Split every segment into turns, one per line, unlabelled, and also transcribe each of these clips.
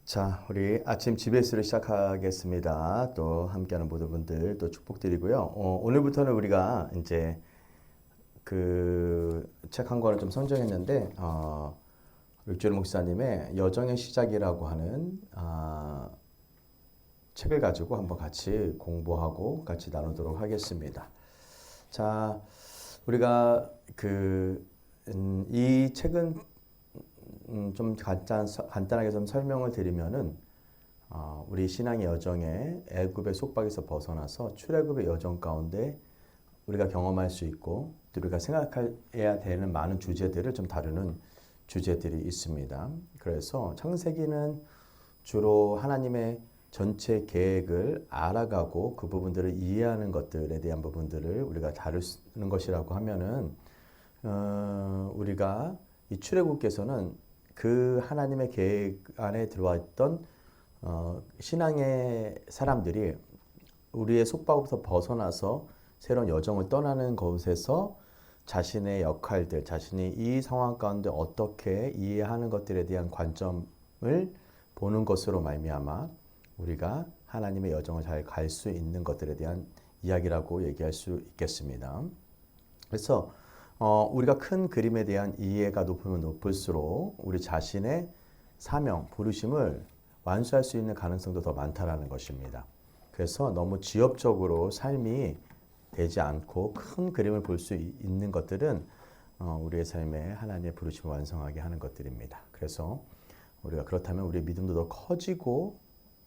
자, 우리 아침 GBS를 시작하겠습니다. 또 함께하는 모든 분들 또 축복드리고요. 오늘부터는 우리가 이제 그 책 한 권을 좀 선정했는데, 율주일 목사님의 여정의 시작이라고 하는 책을 가지고 한번 같이 공부하고 같이 나누도록 하겠습니다. 자, 우리가 이 책은 좀 간단하게 좀 설명을 드리면은 우리 신앙의 여정에 애굽의 속박에서 벗어나서 출애굽의 여정 가운데 우리가 경험할 수 있고 또 우리가 생각해야 되는 많은 주제들을 좀 다루는 주제들이 있습니다. 그래서 창세기는 주로 하나님의 전체 계획을 알아가고 그 부분들을 이해하는 것들에 대한 부분들을 우리가 다루는 것이라고 하면은 우리가 이 출애굽께서는 그 하나님의 계획 안에 들어와 있던 신앙의 사람들이 우리의 속박에서 벗어나서 새로운 여정을 떠나는 것에서 자신의 역할들, 자신이 이 상황 가운데 어떻게 이해하는 것들에 대한 관점을 보는 것으로 말미암아 우리가 하나님의 여정을 잘 갈 수 있는 것들에 대한 이야기라고 얘기할 수 있겠습니다. 그래서 우리가 큰 그림에 대한 이해가 높으면 높을수록 우리 자신의 사명, 부르심을 완수할 수 있는 가능성도 더 많다라는 것입니다. 그래서 너무 지엽적으로 삶이 되지 않고 큰 그림을 볼 수 있는 것들은 우리의 삶에 하나님의 부르심을 완성하게 하는 것들입니다. 그래서 우리가 그렇다면 우리의 믿음도 더 커지고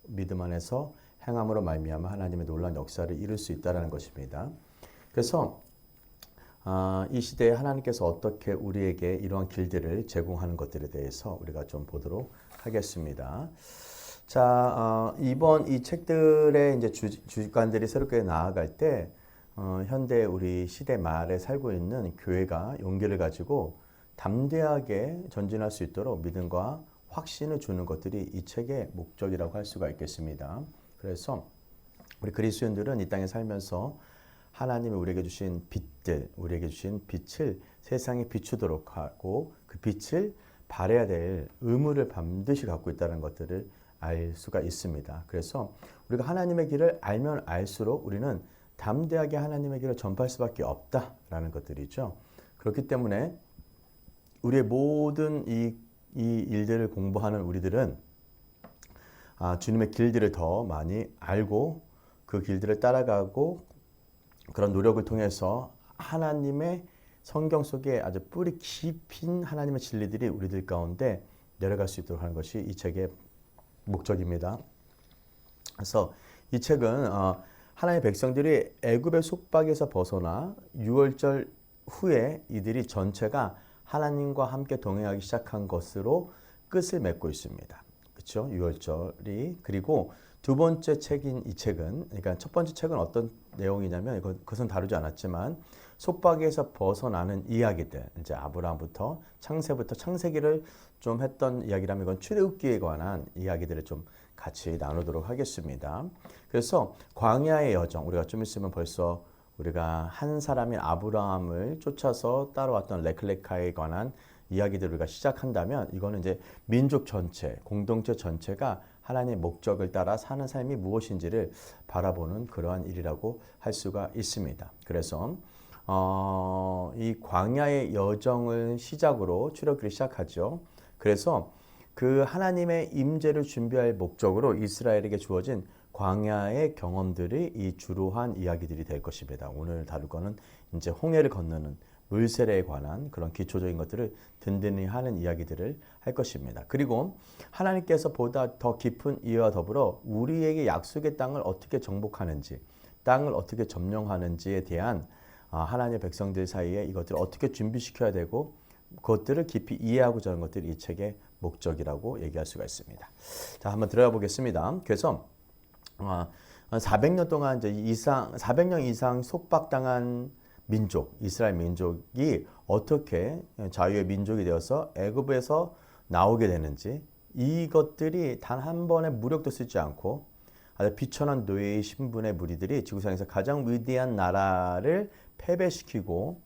믿음 안에서 행함으로 말미암아 하나님의 놀라운 역사를 이룰 수 있다는 것입니다. 그래서 이 시대에 하나님께서 어떻게 우리에게 이러한 길들을 제공하는 것들에 대해서 우리가 좀 보도록 하겠습니다. 자, 이번 이 책들의 이제 주관들이 새롭게 나아갈 때 현대 우리 시대 말에 살고 있는 교회가 용기를 가지고 담대하게 전진할 수 있도록 믿음과 확신을 주는 것들이 이 책의 목적이라고 할 수가 있겠습니다. 그래서 우리 그리스도인들은 이 땅에 살면서 하나님이 우리에게 주신 빛들, 우리에게 주신 빛을 세상에 비추도록 하고 그 빛을 발해야 될 의무를 반드시 갖고 있다는 것들을 알 수가 있습니다. 그래서 우리가 하나님의 길을 알면 알수록 우리는 담대하게 하나님의 길을 전파할 수밖에 없다라는 것들이죠. 그렇기 때문에 우리의 모든 이 일들을 공부하는 우리들은 주님의 길들을 더 많이 알고 그 길들을 따라가고 그런 노력을 통해서 하나님의 성경 속에 아주 뿌리 깊은 하나님의 진리들이 우리들 가운데 내려갈 수 있도록 하는 것이 이 책의 목적입니다. 그래서 이 책은 하나님의 백성들이 애굽의 속박에서 벗어나 유월절 후에 이들이 전체가 하나님과 함께 동행하기 시작한 것으로 끝을 맺고 있습니다. 그렇죠? 유월절이. 그리고 두 번째 책인 이 책은, 그러니까 첫 번째 책은 어떤 내용이냐면 그것은 다루지 않았지만 속박에서 벗어나는 이야기들, 이제 아브라함부터 창세부터 창세기를 좀 했던 이야기라면 이건 출애굽기에 관한 이야기들을 좀 같이 나누도록 하겠습니다. 그래서 광야의 여정, 우리가 좀 있으면 벌써 우리가 한 사람인 아브라함을 쫓아서 따라왔던 레클레카에 관한 이야기들을 우리가 시작한다면 이거는 이제 민족 전체, 공동체 전체가 하나님의 목적을 따라 사는 삶이 무엇인지를 바라보는 그러한 일이라고 할 수가 있습니다. 그래서 이 광야의 여정을 시작으로 출애굽기를 시작하죠. 그래서 그 하나님의 임재를 준비할 목적으로 이스라엘에게 주어진 광야의 경험들이 이 주로한 이야기들이 될 것입니다. 오늘 다룰 거는 이제 홍해를 건너는 물세례에 관한 그런 기초적인 것들을 든든히 하는 이야기들을 할 것입니다. 그리고 하나님께서 보다 더 깊은 이해와 더불어 우리에게 약속의 땅을 어떻게 정복하는지, 땅을 어떻게 점령하는지에 대한 하나님의 백성들 사이에 이것들을 어떻게 준비시켜야 되고 그것들을 깊이 이해하고자 하는 것들이 이 책의 목적이라고 얘기할 수가 있습니다. 자, 한번 들어가 보겠습니다. 그래서 400년 동안 이제 400년 이상 속박당한 민족, 이스라엘 민족이 어떻게 자유의 민족이 되어서 애굽에서 나오게 되는지 이것들이 단 한 번의 무력도 쓰지 않고 아주 비천한 노예의 신분의 무리들이 지구상에서 가장 위대한 나라를 패배시키고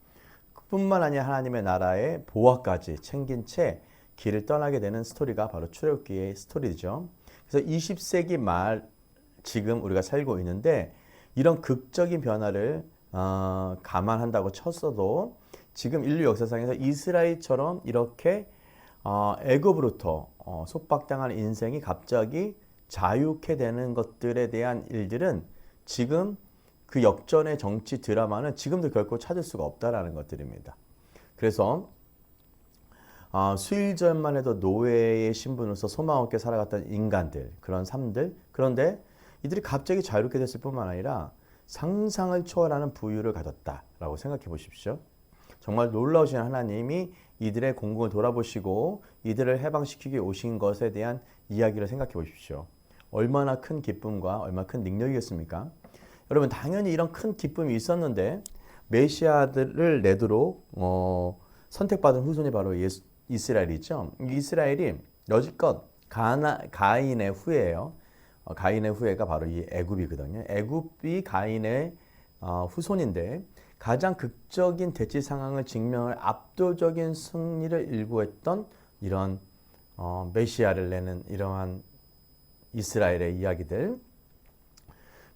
뿐만 아니라 하나님의 나라의 보화까지 챙긴 채 길을 떠나게 되는 스토리가 바로 출애굽기의 스토리죠. 그래서 20세기 말 지금 우리가 살고 있는데 이런 극적인 변화를 감안한다고 쳤어도 지금 인류 역사상에서 이스라엘처럼 이렇게 애굽으로부터 속박당하는 인생이 갑자기 자유케 되는 것들에 대한 일들은 지금 그 역전의 정치 드라마는 지금도 결코 찾을 수가 없다라는 것들입니다. 그래서 수일 전만 해도 노예의 신분으로서 소망 없게 살아갔던 인간들, 그런 삶들, 그런데 이들이 갑자기 자유롭게 됐을 뿐만 아니라 상상을 초월하는 부유를 가졌다라고 생각해 보십시오. 정말 놀라우신 하나님이 이들의 공공을 돌아보시고 이들을 해방시키기 오신 것에 대한 이야기를 생각해 보십시오. 얼마나 큰 기쁨과 얼마나 큰 능력이겠습니까? 여러분, 당연히 이런 큰 기쁨이 있었는데 메시아들을 내도록 선택받은 후손이 바로 이스라엘이죠. 이스라엘이 여지껏 가인의 후예예요. 가인의 후예가 바로 이 애굽이거든요. 애굽이 가인의 후손인데 가장 극적인 대치 상황을 직면할 압도적인 승리를 일구했던 이런 메시아를 내는 이러한 이스라엘의 이야기들.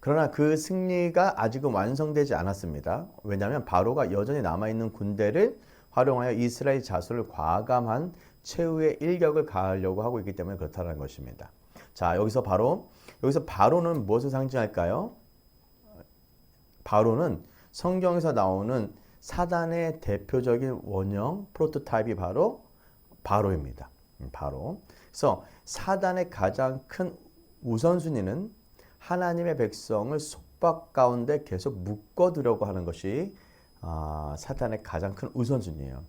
그러나 그 승리가 아직은 완성되지 않았습니다. 왜냐하면 바로가 여전히 남아있는 군대를 활용하여 이스라엘 자손을 과감한 최후의 일격을 가하려고 하고 있기 때문에 그렇다는 것입니다. 자, 여기서 바로는 무엇을 상징할까요? 바로는 성경에서 나오는 사단의 대표적인 원형 프로토타입이 바로 바로입니다. 바로. 그래서 사단의 가장 큰 우선순위는 하나님의 백성을 속박 가운데 계속 묶어두려고 하는 것이 사단의 가장 큰 우선순위예요.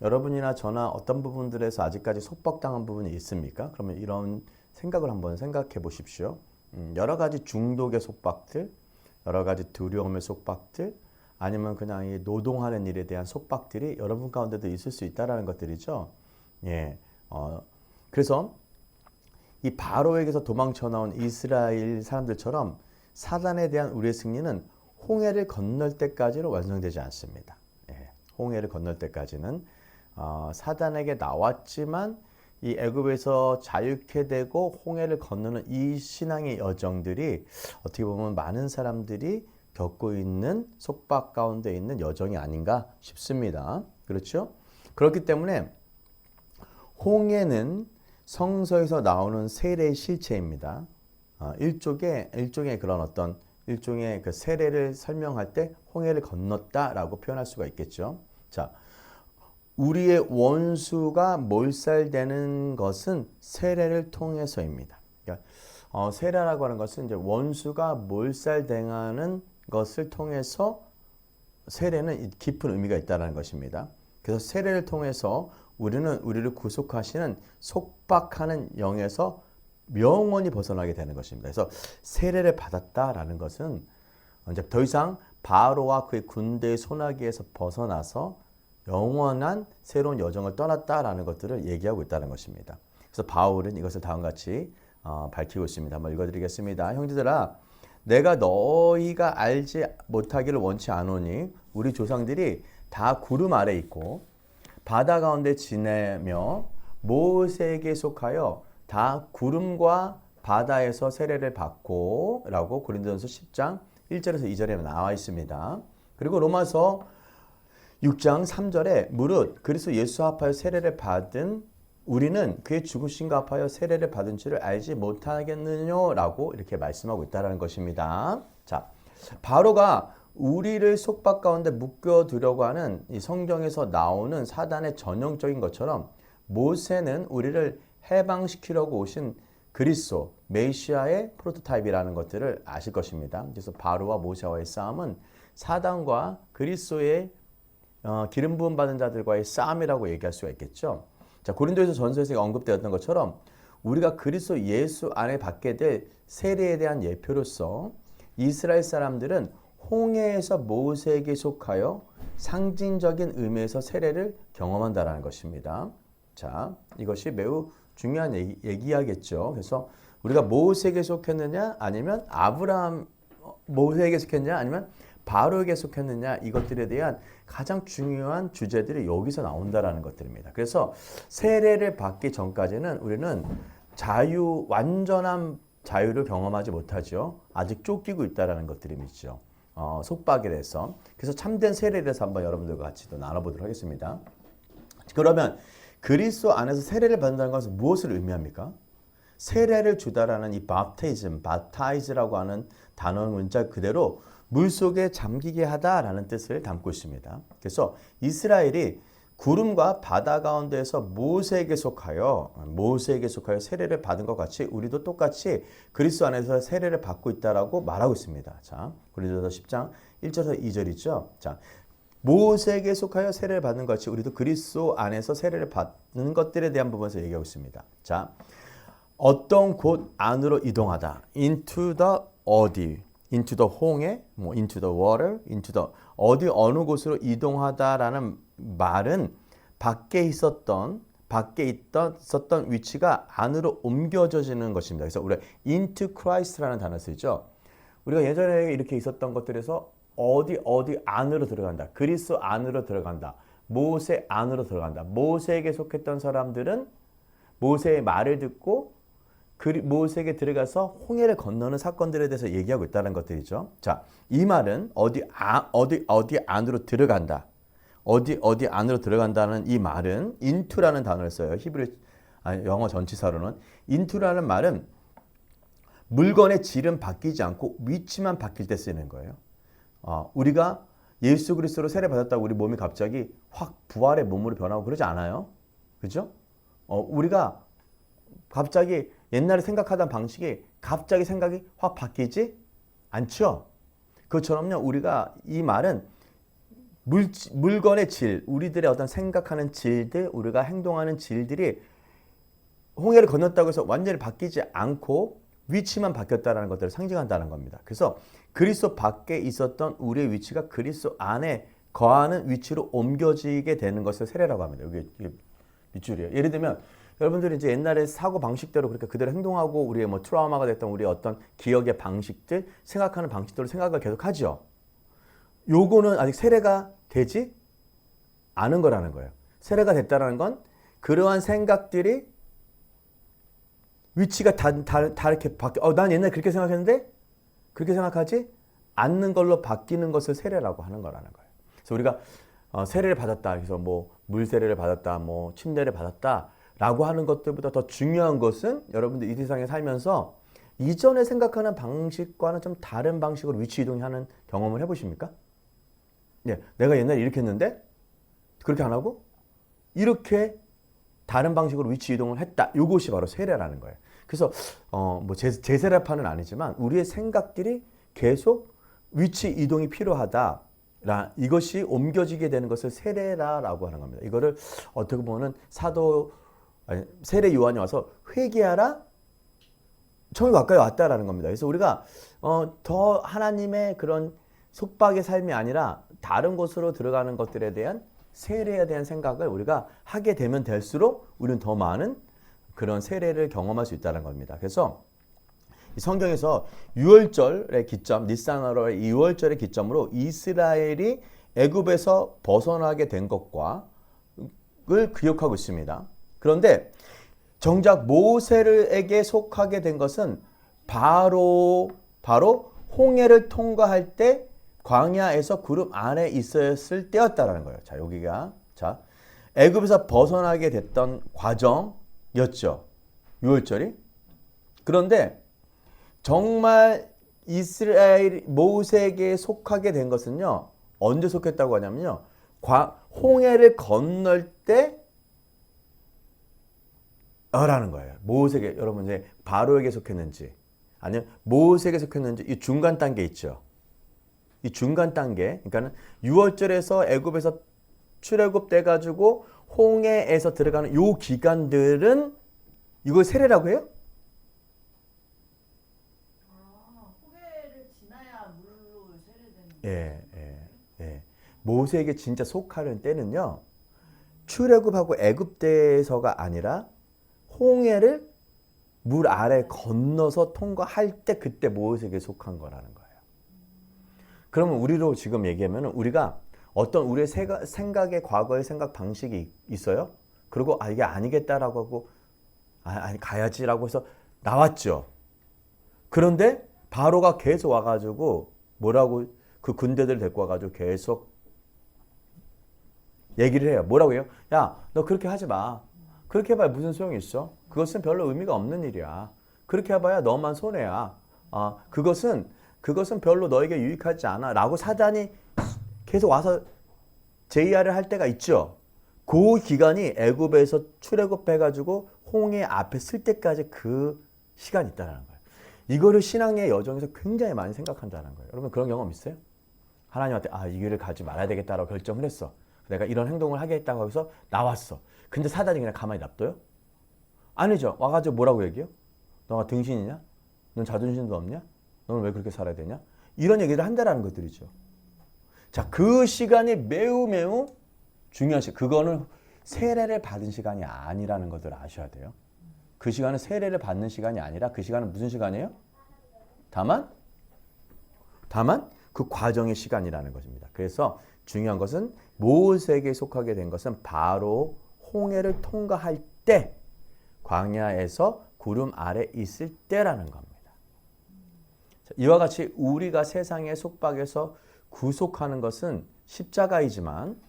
여러분이나 저나 어떤 부분들에서 아직까지 속박당한 부분이 있습니까? 그러면 이런 생각을 한번 생각해 보십시오. 여러 가지 중독의 속박들, 여러 가지 두려움의 속박들, 아니면 그냥 이 노동하는 일에 대한 속박들이 여러분 가운데도 있을 수 있다는 것들이죠. 예, 그래서 이 바로에게서 도망쳐 나온 이스라엘 사람들처럼 사단에 대한 우리의 승리는 홍해를 건널 때까지는 완성되지 않습니다. 예, 홍해를 건널 때까지는 사단에게 나왔지만 이 애굽에서 자유케 되고 홍해를 건너는 이 신앙의 여정들이 어떻게 보면 많은 사람들이 겪고 있는 속박 가운데 있는 여정이 아닌가 싶습니다. 그렇죠? 그렇기 때문에 홍해는 성서에서 나오는 세례의 실체입니다. 일종의 그런 일종의 그 세례를 설명할 때 홍해를 건넜다라고 표현할 수가 있겠죠. 자, 우리의 원수가 몰살되는 것은 세례를 통해서입니다. 그러니까 세례라고 하는 것은 이제 원수가 몰살당하는 것을 통해서 세례는 깊은 의미가 있다는 것입니다. 그래서 세례를 통해서 우리를 구속하시는 속박하는 영에서 영원히 벗어나게 되는 것입니다. 그래서 세례를 받았다라는 것은 이제 더 이상 바로와 그의 군대의 소나기에서 벗어나서 영원한 새로운 여정을 떠났다라는 것들을 얘기하고 있다는 것입니다. 그래서 바울은 이것을 다음과 같이 밝히고 있습니다. 한번 읽어드리겠습니다. 형제들아, 내가 너희가 알지 못하기를 원치 않으니 우리 조상들이 다 구름 아래 있고 바다 가운데 지내며 모세에게 속하여 다 구름과 바다에서 세례를 받고 라고 고린도전서 10장 1절에서 2절에 나와 있습니다. 그리고 로마서 6장 3절에 무릇 그리스도 예수 합하여 세례를 받은 우리는 그의 죽으심과 합하여 세례를 받은 줄을 알지 못하겠느냐라고 이렇게 말씀하고 있다는 것입니다. 자, 바로가 우리를 속박 가운데 묶어두려고 하는 이 성경에서 나오는 사단의 전형적인 것처럼 모세는 우리를 해방시키려고 오신 그리스도 메시아의 프로토타입이라는 것들을 아실 것입니다. 그래서 바로와 모세와의 싸움은 사단과 그리스도의 기름 부음 받은 자들과의 싸움이라고 얘기할 수가 있겠죠. 자, 고린도에서 전서에서 언급되었던 것처럼 우리가 그리스도 예수 안에 받게 될 세례에 대한 예표로서 이스라엘 사람들은 홍해에서 모세에게 속하여 상징적인 의미에서 세례를 경험한다라는 것입니다. 자, 이것이 매우 중요한 얘기하겠죠. 그래서 우리가 모세에게 속했느냐 아니면 모세에게 속했느냐 아니면 바로에게 속했느냐, 이것들에 대한 가장 중요한 주제들이 여기서 나온다라는 것들입니다. 그래서 세례를 받기 전까지는 우리는 완전한 자유를 경험하지 못하죠. 아직 쫓기고 있다라는 것들이 있죠. 속박에 대해서. 그래서 참된 세례에 대해서 한번 여러분들과 같이 또 나눠보도록 하겠습니다. 그러면 그리스도 안에서 세례를 받는다는 것은 무엇을 의미합니까? 세례를 주다라는 이 baptize라고 하는 단어 문자 그대로 물속에 잠기게 하다라는 뜻을 담고 있습니다. 그래서 이스라엘이 구름과 바다 가운데에서 모세에게 속하여 세례를 받은 것 같이 우리도 똑같이 그리스도 안에서 세례를 받고 있다라고 말하고 있습니다. 자, 고린도서 10장 1절에서 2절이죠. 자, 모세에게 속하여 세례를 받는 것 같이 우리도 그리스도 안에서 세례를 받는 것들에 대한 부분에서 얘기하고 있습니다. 자, 어떤 곳 안으로 이동하다. into the 어디, into the 홍해, into the water, into the 어느 곳으로 이동하다라는 말은 밖에 있었던 위치가 안으로 옮겨져지는 것입니다. 그래서 우리가 into Christ라는 단어 쓰죠. 우리가 예전에 이렇게 있었던 것들에서 어디 안으로 들어간다. 그리스도 안으로 들어간다. 모세 안으로 들어간다. 모세에게 속했던 사람들은 모세의 말을 듣고 모세에게 들어가서 홍해를 건너는 사건들에 대해서 얘기하고 있다는 것들이죠. 자, 이 말은 어디 안으로 들어간다. 어디 안으로 들어간다는 이 말은 into라는 단어를 써요. 영어 전치사로는 into라는 말은 물건의 질은 바뀌지 않고 위치만 바뀔 때 쓰는 거예요. 우리가 예수 그리스도로 세례 받았다고 우리 몸이 갑자기 확 부활의 몸으로 변하고 그러지 않아요. 그죠? 우리가 갑자기 옛날에 생각하던 방식이 갑자기 생각이 확 바뀌지 않죠. 그것처럼요. 우리가 이 말은 물건의 질, 우리들의 어떤 생각하는 질들, 우리가 행동하는 질들이 홍해를 건넜다고 해서 완전히 바뀌지 않고 위치만 바뀌었다는 것들을 상징한다는 겁니다. 그래서 그리스도 밖에 있었던 우리의 위치가 그리스도 안에 거하는 위치로 옮겨지게 되는 것을 세례라고 합니다. 이게 밑줄이에요. 예를 들면 여러분들이 이제 옛날에 사고 방식대로 그렇게 그대로 행동하고 우리의 트라우마가 됐던 우리의 어떤 기억의 방식들, 생각하는 방식대로 생각을 계속 하죠. 요거는 아직 세례가 되지 않은 거라는 거예요. 세례가 됐다는 건 그러한 생각들이 위치가 다르게 바뀌어. 난 옛날에 그렇게 생각했는데 그렇게 생각하지 않는 걸로 바뀌는 것을 세례라고 하는 거라는 거예요. 그래서 우리가 세례를 받았다. 그래서 물 세례를 받았다. 침례를 받았다. 라고 하는 것들보다 더 중요한 것은 여러분들 이 세상에 살면서 이전에 생각하는 방식과는 좀 다른 방식으로 위치 이동하는 경험을 해보십니까? 예, 내가 옛날에 이렇게 했는데 그렇게 안 하고 이렇게 다른 방식으로 위치 이동을 했다. 이것이 바로 세례라는 거예요. 그래서 제세례파는 아니지만 우리의 생각들이 계속 위치 이동이 필요하다. 이것이 옮겨지게 되는 것을 세례라고 하는 겁니다. 이거를 어떻게 보면 세례 요한이 와서 회개하라. 천국 가까이 왔다라는 겁니다. 그래서 우리가 더 하나님의 그런 속박의 삶이 아니라 다른 곳으로 들어가는 것들에 대한 세례에 대한 생각을 우리가 하게 되면 될수록 우리는 더 많은 그런 세례를 경험할 수 있다는 겁니다. 그래서 이 성경에서 유월절의 기점, 니산월의 유월절의 기점으로 이스라엘이 애굽에서 벗어나게 된 것과 을 기억하고 있습니다. 그런데 정작 모세에게 속하게 된 것은 바로 홍해를 통과할 때 광야에서 구름 안에 있었을 때였다라는 거예요. 자, 여기가 애굽에서 벗어나게 됐던 과정이었죠. 유월절이. 그런데 정말 이스라엘 모세에게 속하게 된 것은요. 언제 속했다고 하냐면요. 홍해를 건널 때 라는 거예요. 모세에게, 여러분 이제 바로에게 속했는지 아니면 모세에게 속했는지 이 중간 단계 있죠. 이 중간 단계, 그러니까는 6월절에서 애굽에서 출애굽 돼 가지고 홍해에서 들어가는 요 기간들은 이걸 세례라고 해요?
홍해를 지나야 물로 세례되는
예. 모세에게 진짜 속하는 때는요. 출애굽하고 애굽 때에서가 아니라 홍해를 물 아래 건너서 통과할 때 그때 모세에게 속한 거라는 거예요. 그러면 우리로 지금 얘기하면 우리가 어떤 우리의 생각의 과거의 생각 방식이 있어요. 그리고 이게 아니겠다라고 하고 아니 가야지라고 해서 나왔죠. 그런데 바로가 계속 와가지고 뭐라고 그 군대들 데리고 와가지고 계속 얘기를 해요. 뭐라고 해요? 야, 너 그렇게 하지 마. 그렇게 해봐야 무슨 소용이 있어? 그것은 별로 의미가 없는 일이야. 그렇게 해봐야 너만 손해야. 그것은 별로 너에게 유익하지 않아. 라고 사단이 계속 와서 제의하를 할 때가 있죠. 그 기간이 애굽에서 출애굽해가지고 홍해 앞에 쓸 때까지 그 시간이 있다는 거예요. 이거를 신앙의 여정에서 굉장히 많이 생각한다는 거예요. 여러분 그런 경험 있어요? 하나님한테 이 길을 가지 말아야 되겠다라고 결정을 했어. 내가 이런 행동을 하겠다고 해서 나왔어. 근데 사단이 그냥 가만히 놔둬요? 아니죠. 와가지고 뭐라고 얘기해요? 너가 등신이냐? 넌 자존심도 없냐? 너는 왜 그렇게 살아야 되냐? 이런 얘기를 한다라는 것들이죠. 자, 그 시간이 매우 중요한 시간. 그거는 세례를 받은 시간이 아니라는 것을 아셔야 돼요. 그 시간은 세례를 받는 시간이 아니라 그 시간은 무슨 시간이에요? 다만 그 과정의 시간이라는 것입니다. 그래서 중요한 것은 모세에게 속하게 된 것은 바로 홍해를 통과할 때, 광야에서 구름 아래 있을 때라는 겁니다. 이와 같이 우리가 세상의 속박에서 구속하는 것은 십자가이지만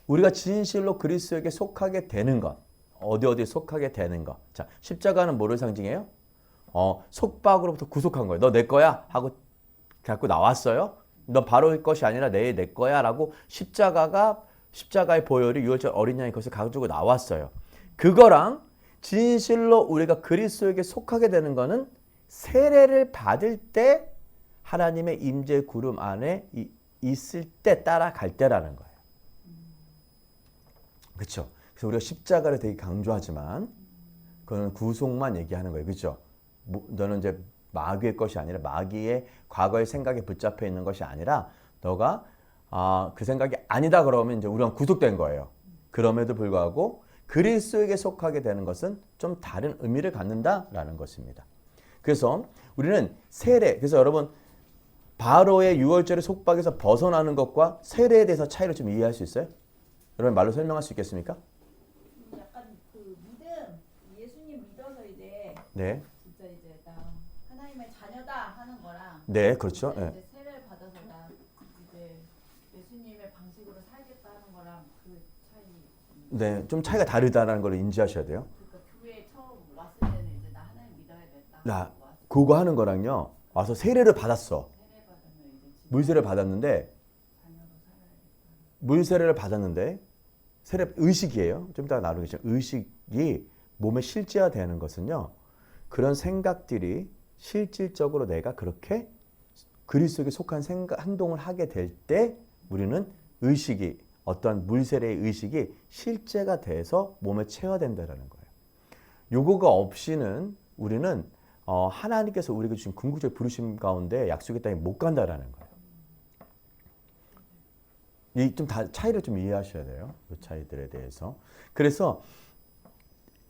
우리가 진실로 그리스도에게 속하게 되는 것, 어디 속하게 되는 것. 자, 십자가는 뭐를 상징해요? 속박으로부터 구속한 거예요. 너 내 거야 하고 갖고 나왔어요. 너 바로의 것이 아니라 내 거야 라고 십자가의 보혈이 유월절 어린 양이 것을 가지고 나왔어요. 그거랑 진실로 우리가 그리스도에게 속하게 되는 거는 세례를 받을 때 하나님의 임재 구름 안에 있을 때 따라갈 때라는 거예요. 그렇죠? 그래서 우리가 십자가를 되게 강조하지만 그거는 구속만 얘기하는 거예요. 그렇죠? 너는 이제 마귀의 것이 아니라 마귀의 과거의 생각에 붙잡혀 있는 것이 아니라 너가 그 생각이 아니다 그러면 이제 우리는 구속된 거예요. 그럼에도 불구하고 그리스도에게 속하게 되는 것은 좀 다른 의미를 갖는다라는 것입니다. 그래서 우리는 세례, 그래서 여러분 바로의 유월절의 속박에서 벗어나는 것과 세례에 대해서 차이를 좀 이해할 수 있어요? 여러분 말로 설명할 수 있겠습니까?
약간 그 믿음, 예수님 믿어서 이제
네.
진짜 이제 나 하나님의 자녀다 하는 거랑
네, 그렇죠.
이제
네.
세례를 받아서 나 이제 예수님의 방식으로 살겠다 하는 거랑 그 차이.
네, 좀 차이가 다르다는 걸 인지하셔야 돼요.
그러니까 교회에 처음 왔을 때는 이제 나 하나님 믿어야 된다.
나 그거 하는 거랑요. 와서 세례를 받았어.
세례 받으면 이제 진짜
물세례를 받았는데
자녀로 살아야겠다.
물세례를 받았는데 세례 의식이에요. 좀 이따가 나누겠지만 의식이 몸에 실제화되는 것은요. 그런 생각들이 실질적으로 내가 그렇게 그리스도에게 속한 행동을 하게 될 때 우리는 의식이 어떤 물세례의 의식이 실제가 돼서 몸에 체화된다는 거예요. 요거가 없이는 우리는 하나님께서 우리에게 주신 궁극적 부르심 가운데 약속의 땅에 못 간다라는 거예요. 이 좀 차이를 좀 이해하셔야 돼요. 그 차이들에 대해서. 그래서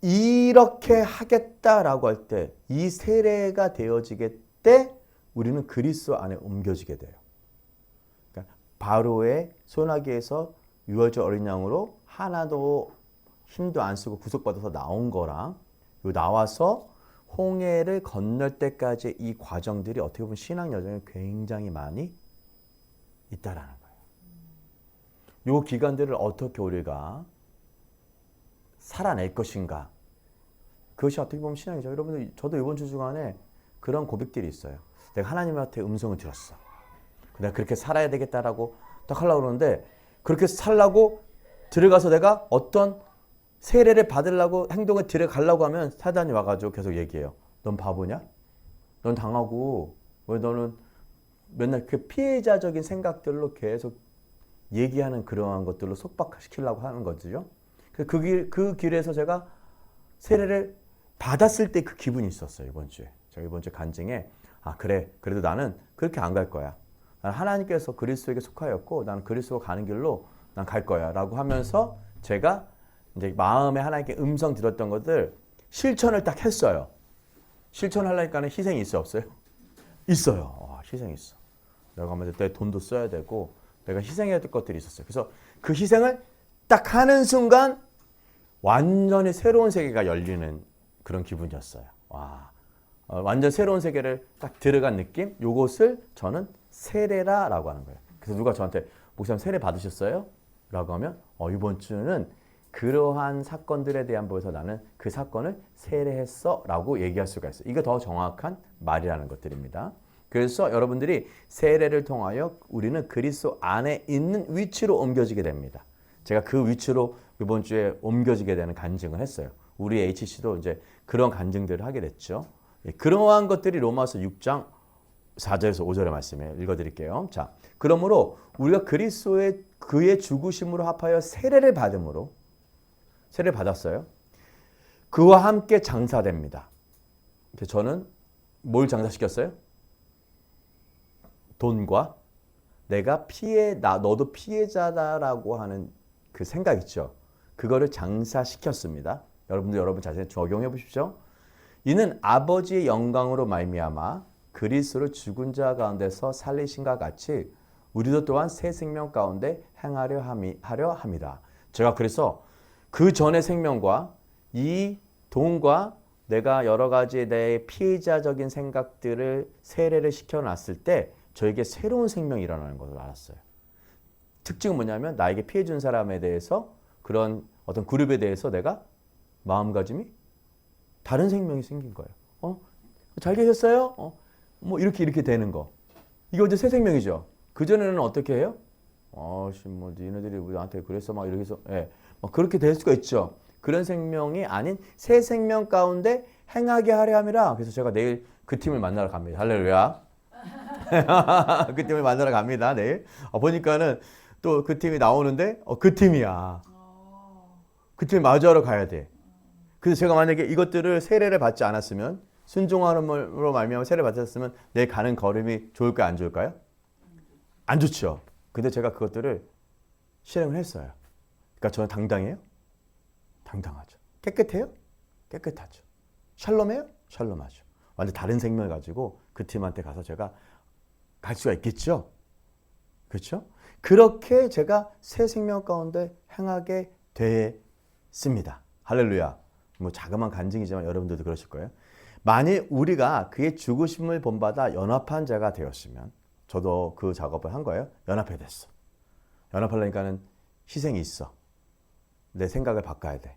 이렇게 하겠다라고 할 때, 이 세례가 되어지게 때 우리는 그리스도 안에 옮겨지게 돼요. 그러니까 바로의 소나기에서 유월절 어린 양으로 하나도 힘도 안 쓰고 구속받아서 나온 거랑 나와서 홍해를 건널 때까지 이 과정들이 어떻게 보면 신앙 여정에 굉장히 많이 있다라는 거예요. 이 기간들을 어떻게 우리가 살아낼 것인가? 그것이 어떻게 보면 신앙이죠. 여러분들, 저도 이번 주 주간에 그런 고백들이 있어요. 내가 하나님한테 음성을 들었어. 내가 그렇게 살아야 되겠다라고 딱 하려고 그러는데 그렇게 살라고 들어가서 내가 어떤 세례를 받으려고 행동에 들어가려고 하면 사단이 와가지고 계속 얘기해요. 넌 바보냐? 넌 당하고 왜 너는 맨날 그 피해자적인 생각들로 계속 얘기하는 그러한 것들로 속박시키려고 하는 거죠. 그 길에서 제가 세례를 받았을 때 그 기분이 있었어요. 이번 주에. 제가 이번 주 간증에 그래. 그래도 나는 그렇게 안 갈 거야. 나는 하나님께서 그리스도에게 속하였고 나는 그리스도가 가는 길로 난 갈 거야. 라고 하면서 제가 이제 마음에 하나님께 음성 들었던 것들 실천을 딱 했어요. 실천하려니까는 희생이 있어 없어요? 있어요. 희생이 있어. 내가 내 돈도 써야 되고 내가 희생해야 될 것들이 있었어요. 그래서 그 희생을 딱 하는 순간 완전히 새로운 세계가 열리는 그런 기분이었어요. 와, 완전 새로운 세계를 딱 들어간 느낌? 요것을 저는 세례라라고 하는 거예요. 그래서 누가 저한테 목사님 세례 받으셨어요? 라고 하면 이번 주는 그러한 사건들에 대한 보여서 나는 그 사건을 세례했어 라고 얘기할 수가 있어요. 이게 더 정확한 말이라는 것들입니다. 그래서 여러분들이 세례를 통하여 우리는 그리스도 안에 있는 위치로 옮겨지게 됩니다. 제가 그 위치로 이번 주에 옮겨지게 되는 간증을 했어요. 우리 HC도 이제 그런 간증들을 하게 됐죠. 그러한 것들이 로마서 6장 4절에서 5절의 말씀이에요. 읽어드릴게요. 자, 그러므로 우리가 그리스도의 그의 죽으심으로 합하여 세례를 받음으로 세례를 받았어요. 그와 함께 장사됩니다. 저는 뭘 장사시켰어요? 돈과 내가 너도 피해자다라고 하는 그 생각 있죠. 그거를 장사시켰습니다. 여러분들 여러분 자신에 적용해 보십시오. 이는 아버지의 영광으로 말미암아 그리스도를 죽은 자 가운데서 살리신과 같이 우리도 또한 새 생명 가운데 행하려 함이라. 제가 그래서 그 전의 생명과 이 돈과 내가 여러 가지 내 피해자적인 생각들을 세례를 시켜놨을 때 저에게 새로운 생명이 일어나는 것을 알았어요. 특징은 뭐냐면 나에게 피해 준 사람에 대해서 그런 어떤 그룹에 대해서 내가 마음가짐이 다른 생명이 생긴 거예요. 잘 계셨어요? 뭐 이렇게 되는 거. 이게 어제 새 생명이죠. 그전에는 어떻게 해요? 뭐 니네들이 우리한테 그랬어 막 이렇게 해서 막 그렇게 될 수가 있죠. 그런 생명이 아닌 새 생명 가운데 행하게 하려 함이라. 그래서 제가 내일 그 팀을 만나러 갑니다. 할렐루야. 그 팀을 만나러 갑니다. 내일. 보니까는 또 그 팀이 나오는데 그 팀이야. 그 팀 마주하러 가야 돼. 그래서 제가 만약에 이것들을 세례를 받지 않았으면 순종함으로 말미암아 세례를 받았으면 내 가는 걸음이 좋을까요? 안 좋을까요? 안 좋죠. 근데 제가 그것들을 실행을 했어요. 그러니까 저는 당당해요? 당당하죠. 깨끗해요? 깨끗하죠. 샬롬해요? 샬롬하죠. 완전 다른 생명을 가지고 그 팀한테 가서 제가 갈 수가 있겠죠. 그렇죠? 그렇게 제가 새 생명 가운데 행하게 됐습니다. 할렐루야. 뭐 자그마한 간증이지만 여러분들도 그러실 거예요. 만일 우리가 그의 죽으심을 본받아 연합한 자가 되었으면 저도 그 작업을 한 거예요. 연합해 됐어. 연합하려니까는 희생이 있어. 내 생각을 바꿔야 돼.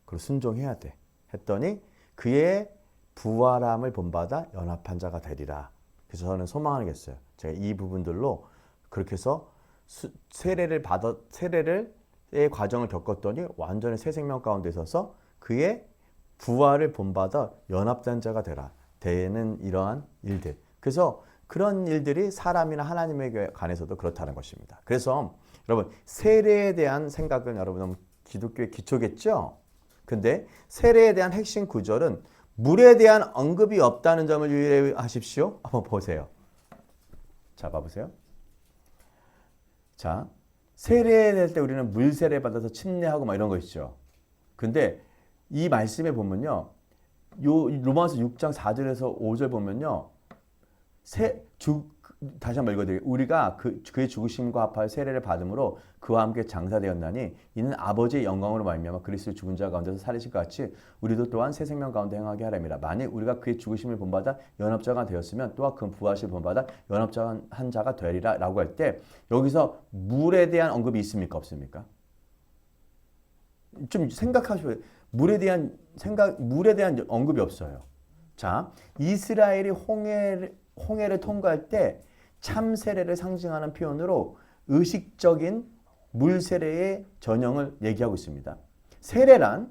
그리고 순종해야 돼. 했더니 그의 부활함을 본받아 연합한 자가 되리라. 그래서 저는 소망하는 게 있어요. 제가 이 부분들로 그렇게 해서 세례의 과정을 겪었더니 완전히 새 생명 가운데 있어서 그의 부활을 본받아 연합된 자가 되는 이러한 일들. 그래서 그런 일들이 사람이나 하나님에 관해서도 그렇다는 것입니다. 그래서 여러분 세례에 대한 생각은 여러분 기독교의 기초겠죠? 근데 세례에 대한 핵심 구절은 물에 대한 언급이 없다는 점을 유의하십시오. 한번 보세요. 자, 봐보세요. 자, 세례될 때 우리는 물 세례 받아서 침례하고 막 이런 거 있죠. 근데 이 말씀에 보면요. 요 로마서 6장 4절에서 5절 보면요. 다시 한번 읽어드릴게요. 우리가 그의 죽으심과 합하여 세례를 받음으로 그와 함께 장사되었나니 이는 아버지의 영광으로 말미암아 그리스도 죽은 자 가운데서 살리신 것 같이 우리도 또한 새 생명 가운데 행하게 하랍니다. 만일 우리가 그의 죽으심을 본받아 연합자가 되었으면 또한 그 부활심을 본받아 연합자 한 자가 되리라 라고 할 때 여기서 물에 대한 언급이 있습니까? 없습니까? 좀 생각하셔야 돼요. 물에 대한 언급이 없어요. 자, 이스라엘이 홍해를 통과할 때 참 세례를 상징하는 표현으로 의식적인 물 세례의 전형을 얘기하고 있습니다. 세례란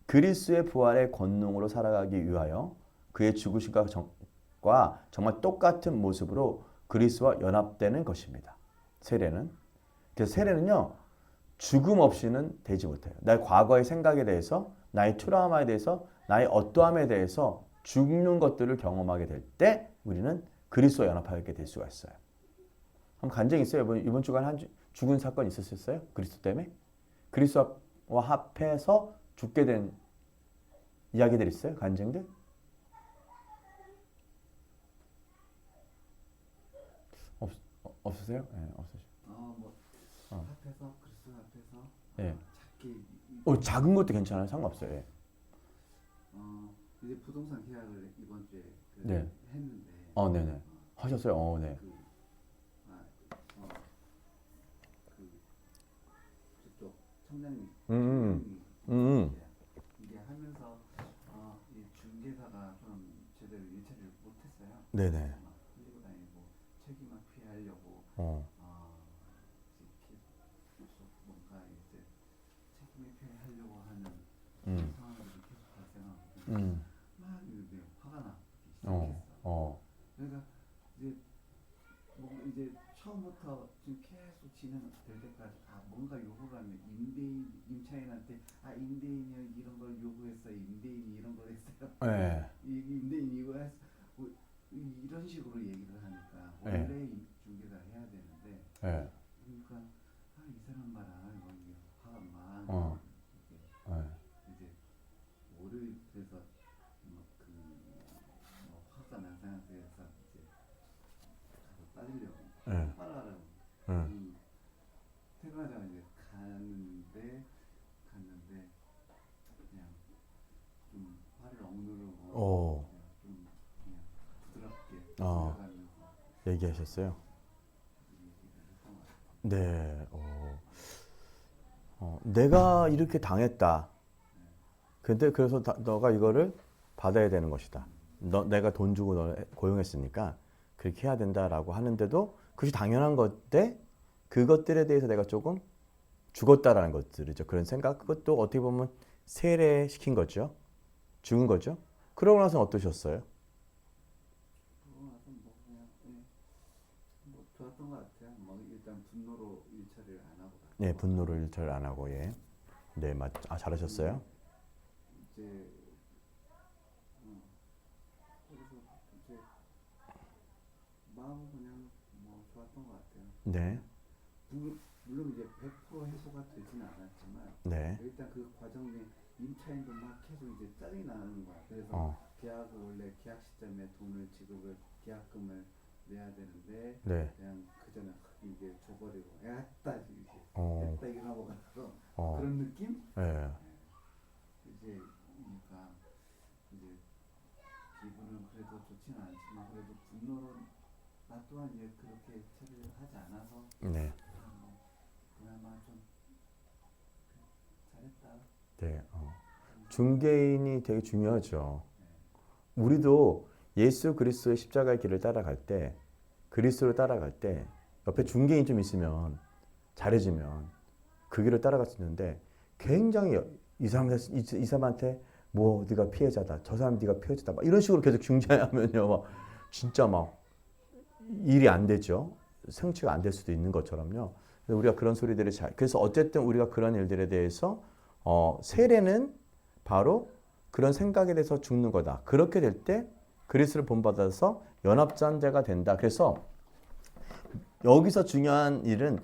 그리스도의 부활의 권능으로 살아가기 위하여 그의 죽으심과 정말 똑같은 모습으로 그리스도와 연합되는 것입니다. 세례는. 그래서 세례는요. 죽음 없이는 되지 못해요. 나의 과거의 생각에 대해서, 나의 트라우마에 대해서, 나의 어떠함에 대해서 죽는 것들을 경험하게 될 때 우리는 그리스도와 연합하게 될 수가 있어요. 한번 간증 있어요? 이번 주간 죽은 사건 있었어요? 그리스도 때문에? 그리스도와 합해서 죽게 된 이야기들 있어요? 간증들? 없으세요? 네, 없으시죠.
앞에서 그리스도 앞에서
예.
작게
작은 것도 괜찮아요. 상관없어요. 예.
이제 부동산 계약을 이번 주에
네.
했는데.
네네. 하셨어요. 네.
저쪽 청장님.
음.
이게 하면서 이 중개사가 좀 제대로 일처리를 못했어요.
네네.
막 흘리고 다니고 책임을 피하려고. 계속 뭔가 이제 책임을 피하려고 하는 그런 상황들이 계속 발생하고 막 이제 화가 나기 시작했어. 그러니까 이제 처음부터 지금 계속 진행될 때까지 뭔가 요구가 하면 임차인한테 임대인이 이런 걸 요구했어요. 임대인이 이런 걸 했어요.
네.
임대인이 이거 했어. 이런 식으로 얘기를 하니까 원래 중개가 해야 되는데
네.
그러니까 이 사람 봐라 이게 화가 막 이제 월요일 그래서 화가 난 상태에서 이제 가서 따지려고 빨아라고 퇴근하자마자 이제 갔는데 그냥 좀 화를 억누르고 좀 그냥 부드럽게 들어가면서
얘기하셨어요?
얘기를 했던 것 같아요.
네. 내가 이렇게 당했다. 근데 그래서 너가 이거를 받아야 되는 것이다. 내가 돈 주고 너 고용했으니까 그렇게 해야 된다라고 하는데도 그것이 당연한 건데 그것들에 대해서 내가 조금 죽었다라는 것들이죠. 그런 생각. 그것도 어떻게 보면 세례시킨 거죠. 죽은 거죠. 그러고 나서 어떠셨어요?
그러고 나서 그냥 좋았던 것 같아요. 일단 분노로 일처리를 안 하고.
네, 분노를 일처리 안 하고 예. 네, 잘하셨어요.
이제 그래서 이제 마음은 그냥 좋았던 것 같아요.
네.
물론 이제 100% 해소가 되지는 않았지만
네.
일단 그 과정에 임차인도 막 계속 이제 짜증이 나는 거야. 그래서 계약을 원래 계약 시점에 돈을 계약금을 내야 되는데
네.
그냥 그 전에 이제 줘버리고 했다 이러고 가서 그런 느낌?
네.
이제 그러니까 이제 기분은 그래도 좋지는 않지만 그래도 분노로 나 또한 이제 그렇게 처리를 하지 않아서
네.
그나마 좀 잘했다.
네. 중개인이 되게 중요하죠. 우리도 예수 그리스도의 십자가의 길을 따라갈 때, 그리스도를 따라갈 때 옆에 중개인 좀 있으면 잘해주면 그 길을 따라갈 수 있는데 굉장히 이 사람한테 뭐 네가 피해자다, 저 사람 네가 피해자다, 막 이런 식으로 계속 중재하면요, 막 진짜 막 일이 안 되죠. 성취가 안 될 수도 있는 것처럼요. 그래서 우리가 그런 소리들을 그래서 어쨌든 우리가 그런 일들에 대해서 세례는 바로 그런 생각에 대해서 죽는 거다. 그렇게 될 때 그리스도를 본받아서 연합자가 된다. 그래서 여기서 중요한 일은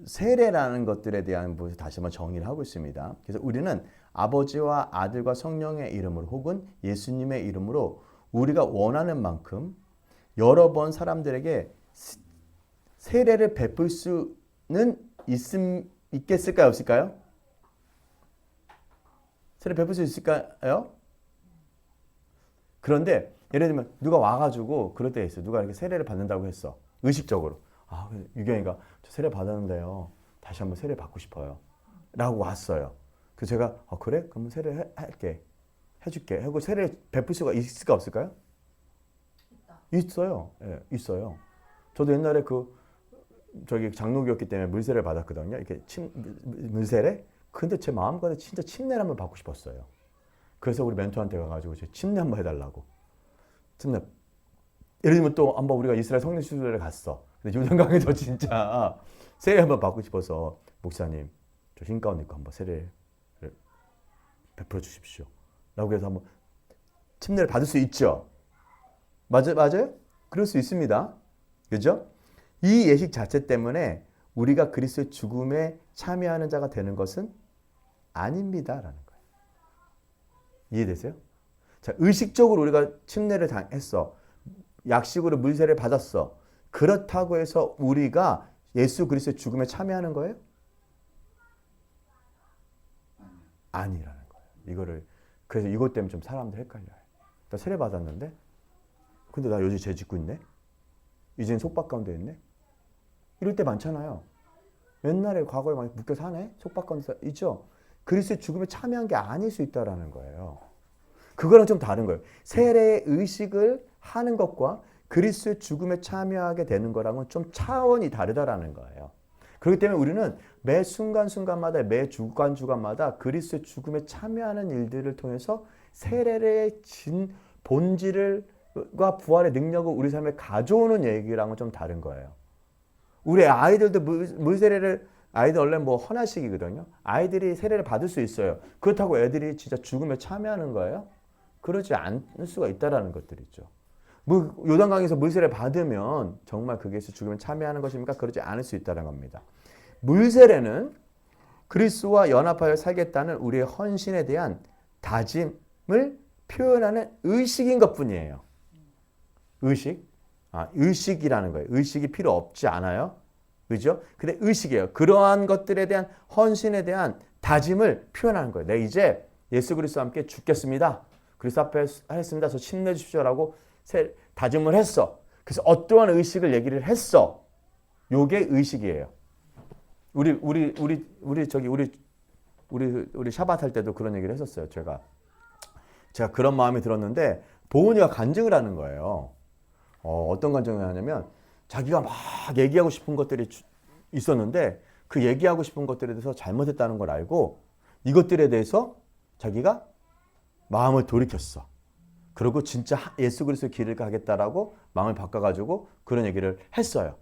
세례라는 것들에 대한 부분에서 다시 한번 정의를 하고 있습니다. 그래서 우리는 아버지와 아들과 성령의 이름으로 혹은 예수님의 이름으로 우리가 원하는 만큼 여러 번 사람들에게 세례를 베풀 수는 있겠을까요? 없을까요? 세례 베풀 수 있을까요? 그런데 예를 들면 누가 와가지고 그럴 때 있어요. 누가 이렇게 세례를 받는다고 했어. 의식적으로. 유경이가 저 세례 받았는데요. 다시 한번 세례 받고 싶어요. 라고 왔어요. 그래서 제가 그래? 그러면 세례 해줄게. 하고 세례 베풀 수가 있을까 없을까요? 있어요. 예, 있어요. 저도 옛날에 저기 장로교였기 때문에 물세례를 받았거든요. 이렇게 물세례? 근데 제 마음가짐 진짜 침례를 한번 받고 싶었어요. 그래서 우리 멘토한테 가가지고 침례 한번 해달라고. 침례. 예를 들면 또 한번 우리가 이스라엘 성령 수련회를 갔어. 근데 요단강에서 진짜 세례 한번 받고 싶어서 목사님 저 힘 가운데 있고 한번 세례를 베풀어 주십시오. 라고 해서 한번 침례를 받을 수 있죠. 맞아요? 그럴 수 있습니다. 그죠? 이 예식 자체 때문에 우리가 그리스도의 죽음에 참여하는 자가 되는 것은 아닙니다라는 거예요. 이해되세요? 자, 의식적으로 우리가 침례를 했어. 약식으로 물세례를 받았어. 그렇다고 해서 우리가 예수 그리스도의 죽음에 참여하는 거예요? 아니라는 거예요. 이거를 그래서 이것 때문에 좀 사람들 헷갈려요. 나 세례 받았는데 근데 나 여지 죄 짓고 있네? 이젠 속박 가운데 있네? 이럴 때 많잖아요. 옛날에 과거에 많이 묶여 사네? 속박 가운데 있죠? 그리스도의 죽음에 참여한 게 아닐 수 있다라는 거예요. 그거랑 좀 다른 거예요. 세례의 의식을 하는 것과 그리스도의 죽음에 참여하게 되는 거랑은 좀 차원이 다르다라는 거예요. 그렇기 때문에 우리는 매 순간순간마다 매 주간주간마다 그리스도의 죽음에 참여하는 일들을 통해서 세례의 진 본질과 부활의 능력을 우리 삶에 가져오는 얘기랑은 좀 다른 거예요. 우리 아이들도 물세례를 아이들 원래 뭐 헌화식이거든요. 아이들이 세례를 받을 수 있어요. 그렇다고 애들이 진짜 죽음에 참여하는 거예요? 그러지 않을 수가 있다라는 것들이죠. 뭐 요단강에서 물세례 받으면 정말 그게 죽음에 참여하는 것입니까? 그러지 않을 수 있다는 겁니다. 물세례는 그리스도와 연합하여 살겠다는 우리의 헌신에 대한 다짐을 표현하는 의식인 것뿐이에요. 의식? 의식이라는 거예요. 의식이 필요 없지 않아요? 그죠? 근데 의식이에요. 그러한 것들에 대한 헌신에 대한 다짐을 표현하는 거예요. 내가 이제 예수 그리스도와 함께 죽겠습니다. 그리스도 앞에 하겠습니다. 저 힘내주십시오라고 다짐을 했어. 그래서 어떠한 의식을 얘기를 했어. 요게 의식이에요. 우리 샤밧 할 때도 그런 얘기를 했었어요. 제가 그런 마음이 들었는데 보은이가 간증을 하는 거예요. 어떤 간증을 하냐면 자기가 막 얘기하고 싶은 것들이 있었는데 그 얘기하고 싶은 것들에 대해서 잘못했다는 걸 알고 이것들에 대해서 자기가 마음을 돌이켰어. 그리고 진짜 예수 그리스도의 길을 가겠다라고 마음을 바꿔가지고 그런 얘기를 했어요.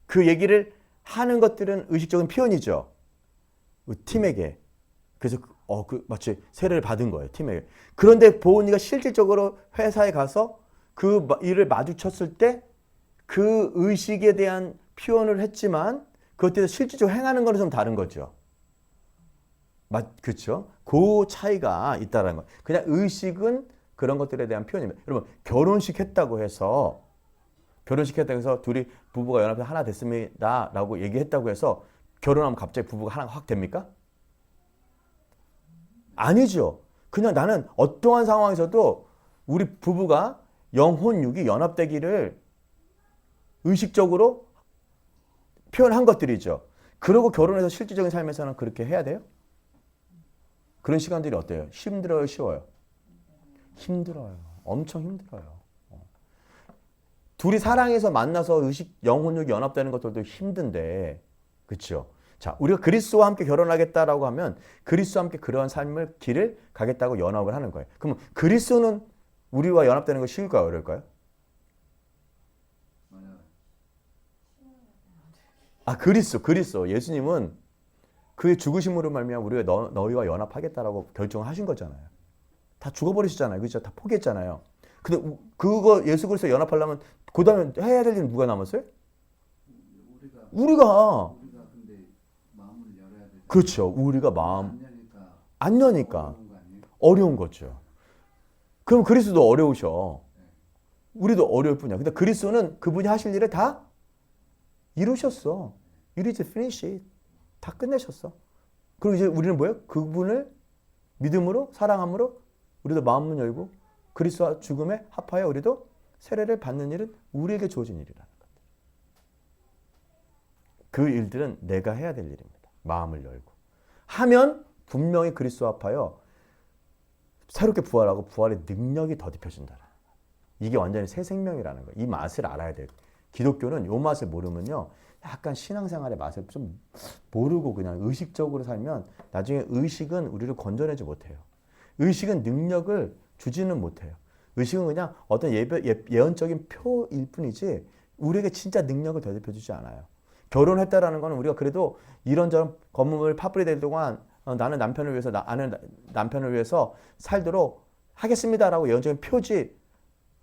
그 얘기를 하는 것들은 의식적인 표현이죠. 팀에게. 그래서 마치 세례를 받은 거예요. 팀에게. 그런데 보은이가 실질적으로 회사에 가서 그 일을 마주쳤을 때 그 의식에 대한 표현을 했지만 그것들에서 실질적으로 행하는 거는 좀 다른 거죠. 그렇죠? 그 차이가 있다는 거예요. 그냥 의식은 그런 것들에 대한 표현입니다. 여러분 결혼식 했다고 해서 둘이 부부가 연합해서 하나 됐습니다라고 얘기했다고 해서 결혼하면 갑자기 부부가 하나가 확 됩니까? 아니죠. 그냥 나는 어떠한 상황에서도 우리 부부가 영혼육이 연합되기를 의식적으로 표현한 것들이죠. 그러고 결혼해서 실질적인 삶에서는 그렇게 해야 돼요? 그런 시간들이 어때요? 힘들어요? 쉬워요? 힘들어요. 엄청 힘들어요. 둘이 사랑해서 만나서 영혼육이 연합되는 것들도 힘든데 그렇죠? 자, 우리가 그리스도와 함께 결혼하겠다라고 하면 그리스도와 함께 그러한 삶을 길을 가겠다고 연합을 하는 거예요. 그러면 그리스도는 우리와 연합되는 거 쉬울까요? 어려울까요? 그리스도. 예수님은 그의 죽으심으로 말미암아 우리가 너희와 연합하겠다라고 결정을 하신 거잖아요. 다 죽어버리시잖아요. 그렇죠? 다 포기했잖아요. 근데 그거 예수 그리스도 연합하려면 그다음에 해야 될 일은 누가 남았어요? 우리가
근데 마음을 열어야 되죠.
그렇죠. 우리가 마음 안 여니까 어려운 거죠. 그럼 그리스도도 어려우셔. 우리도 어려울 뿐이야. 근데 그리스도는 그분이 하실 일을 다 이루셨어. You need to finish it. 다 끝내셨어. 그리고 이제 우리는 뭐예요? 그분을 믿음으로 사랑함으로 우리도 마음문 열고 그리스도와 죽음에 합하여 우리도 세례를 받는 일은 우리에게 주어진 일이라는 것. 그 일들은 내가 해야 될 일입니다. 마음을 열고 하면 분명히 그리스도와 합하여 새롭게 부활하고 부활의 능력이 더딥혀진다. 이게 완전히 새 생명이라는 거예요. 이 맛을 알아야 돼요. 기독교는 이 맛을 모르면요. 약간 신앙생활의 맛을 좀 모르고 그냥 의식적으로 살면 나중에 의식은 우리를 건져내지 못해요. 의식은 능력을 주지는 못해요. 의식은 그냥 어떤 예언적인 표일 뿐이지 우리에게 진짜 능력을 더럽혀주지 않아요. 결혼했다라는 거는 우리가 그래도 이런저런 검음을 파뿌리될 동안 나는 남편을 위해서 나는 남편을 위해서 살도록 하겠습니다라고 예언적인 표지.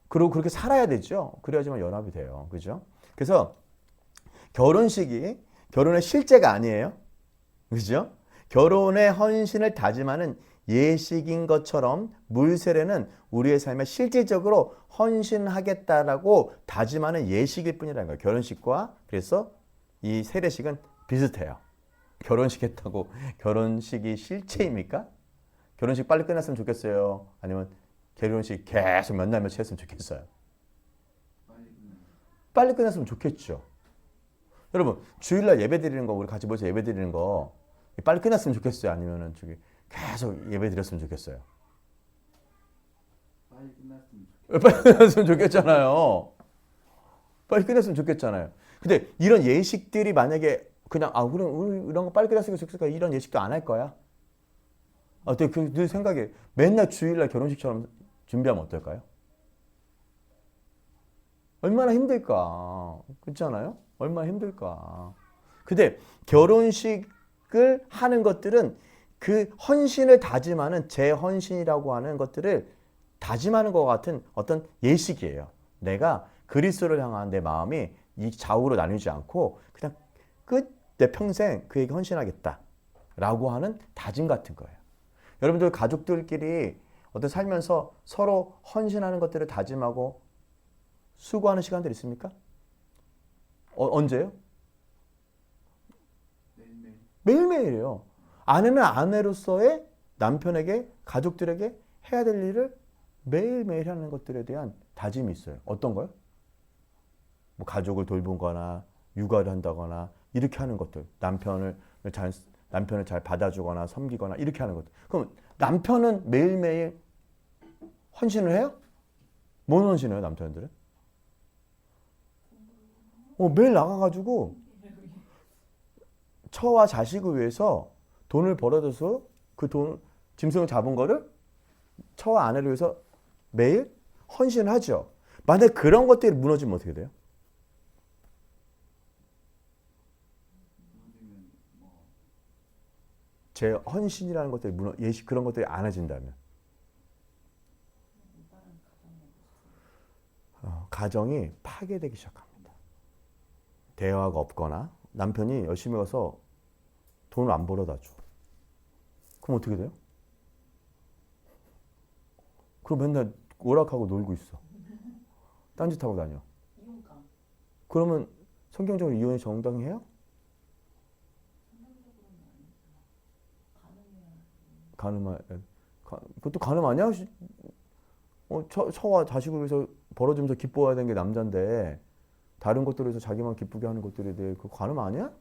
그리고 그렇게 살아야 되죠. 그래야지만 연합이 돼요. 그죠? 그래서 결혼식이 결혼의 실제가 아니에요. 그죠? 결혼의 헌신을 다짐하는 예식인 것처럼 물세례는 우리의 삶에 실질적으로 헌신하겠다라고 다짐하는 예식일 뿐이라는 거예요. 결혼식과 그래서 이 세례식은 비슷해요. 결혼식 했다고 결혼식이 실체입니까? 결혼식 빨리 끝났으면 좋겠어요? 아니면 결혼식 계속 몇 날 며칠 했으면 좋겠어요? 빨리 끝났으면 좋겠죠. 여러분 주일날 예배 드리는 거 우리 같이 모여서 예배 드리는 거 빨리 끝났으면 좋겠어요? 아니면은 저기 계속 예배 드렸으면 좋겠어요?
빨리 끝났으면
빨리 끝났으면 좋겠잖아요. 빨리 끝났으면 좋겠잖아요. 근데 이런 예식들이 만약에 그냥 그럼 우리 이런 거 빨리 끝났으면 좋겠으니까 이런 예식도 안 할 거야? 어때? 늘 생각에 맨날 주일날 결혼식처럼 준비하면 어떨까요? 얼마나 힘들까? 그렇잖아요? 얼마나 힘들까? 근데 결혼식을 하는 것들은 그 헌신을 다짐하는 재헌신이라고 하는 것들을 다짐하는 것 같은 어떤 예식이에요. 내가 그리스도를 향한 내 마음이 이 좌우로 나뉘지 않고 그냥 내 평생 그에게 헌신하겠다 라고 하는 다짐 같은 거예요. 여러분들 가족들끼리 어떤 살면서 서로 헌신하는 것들을 다짐하고 수고하는 시간들 있습니까? 언제요?
매일매일.
매일매일이에요. 아내는 아내로서의 남편에게 가족들에게 해야 될 일을 매일매일 하는 것들에 대한 다짐이 있어요. 어떤 거요? 뭐 가족을 돌보거나 육아를 한다거나 이렇게 하는 것들. 남편을 잘 받아주거나 섬기거나 이렇게 하는 것들. 그럼 남편은 매일매일 헌신을 해요? 뭔 헌신을 해요, 남편들은? 매일 나가가지고 처와 자식을 위해서 돈을 벌어줘서 그 돈, 짐승을 잡은 거를 처와 아내를 위해서 매일 헌신을 하죠. 만약 그런 것들이 무너지면 어떻게 돼요? 제 헌신이라는 것들이 예식 그런 것들이 안 해진다면 가정이 파괴되기 시작합니다. 대화가 없거나 남편이 열심히 가서 돈을 안 벌어다 줘. 그럼 어떻게 돼요? 그럼 맨날 오락하고 놀고 있어. 딴짓하고 다녀.
이혼감.
그러면 성경적으로 이혼이 정당해요? 그것도 가늠 아니야? 처와 자식을 위해서 벌어주면서 기뻐해야 되는 게 남자인데 다른 것들에서 자기만 기쁘게 하는 것들에 대해 그거 가늠 아니야?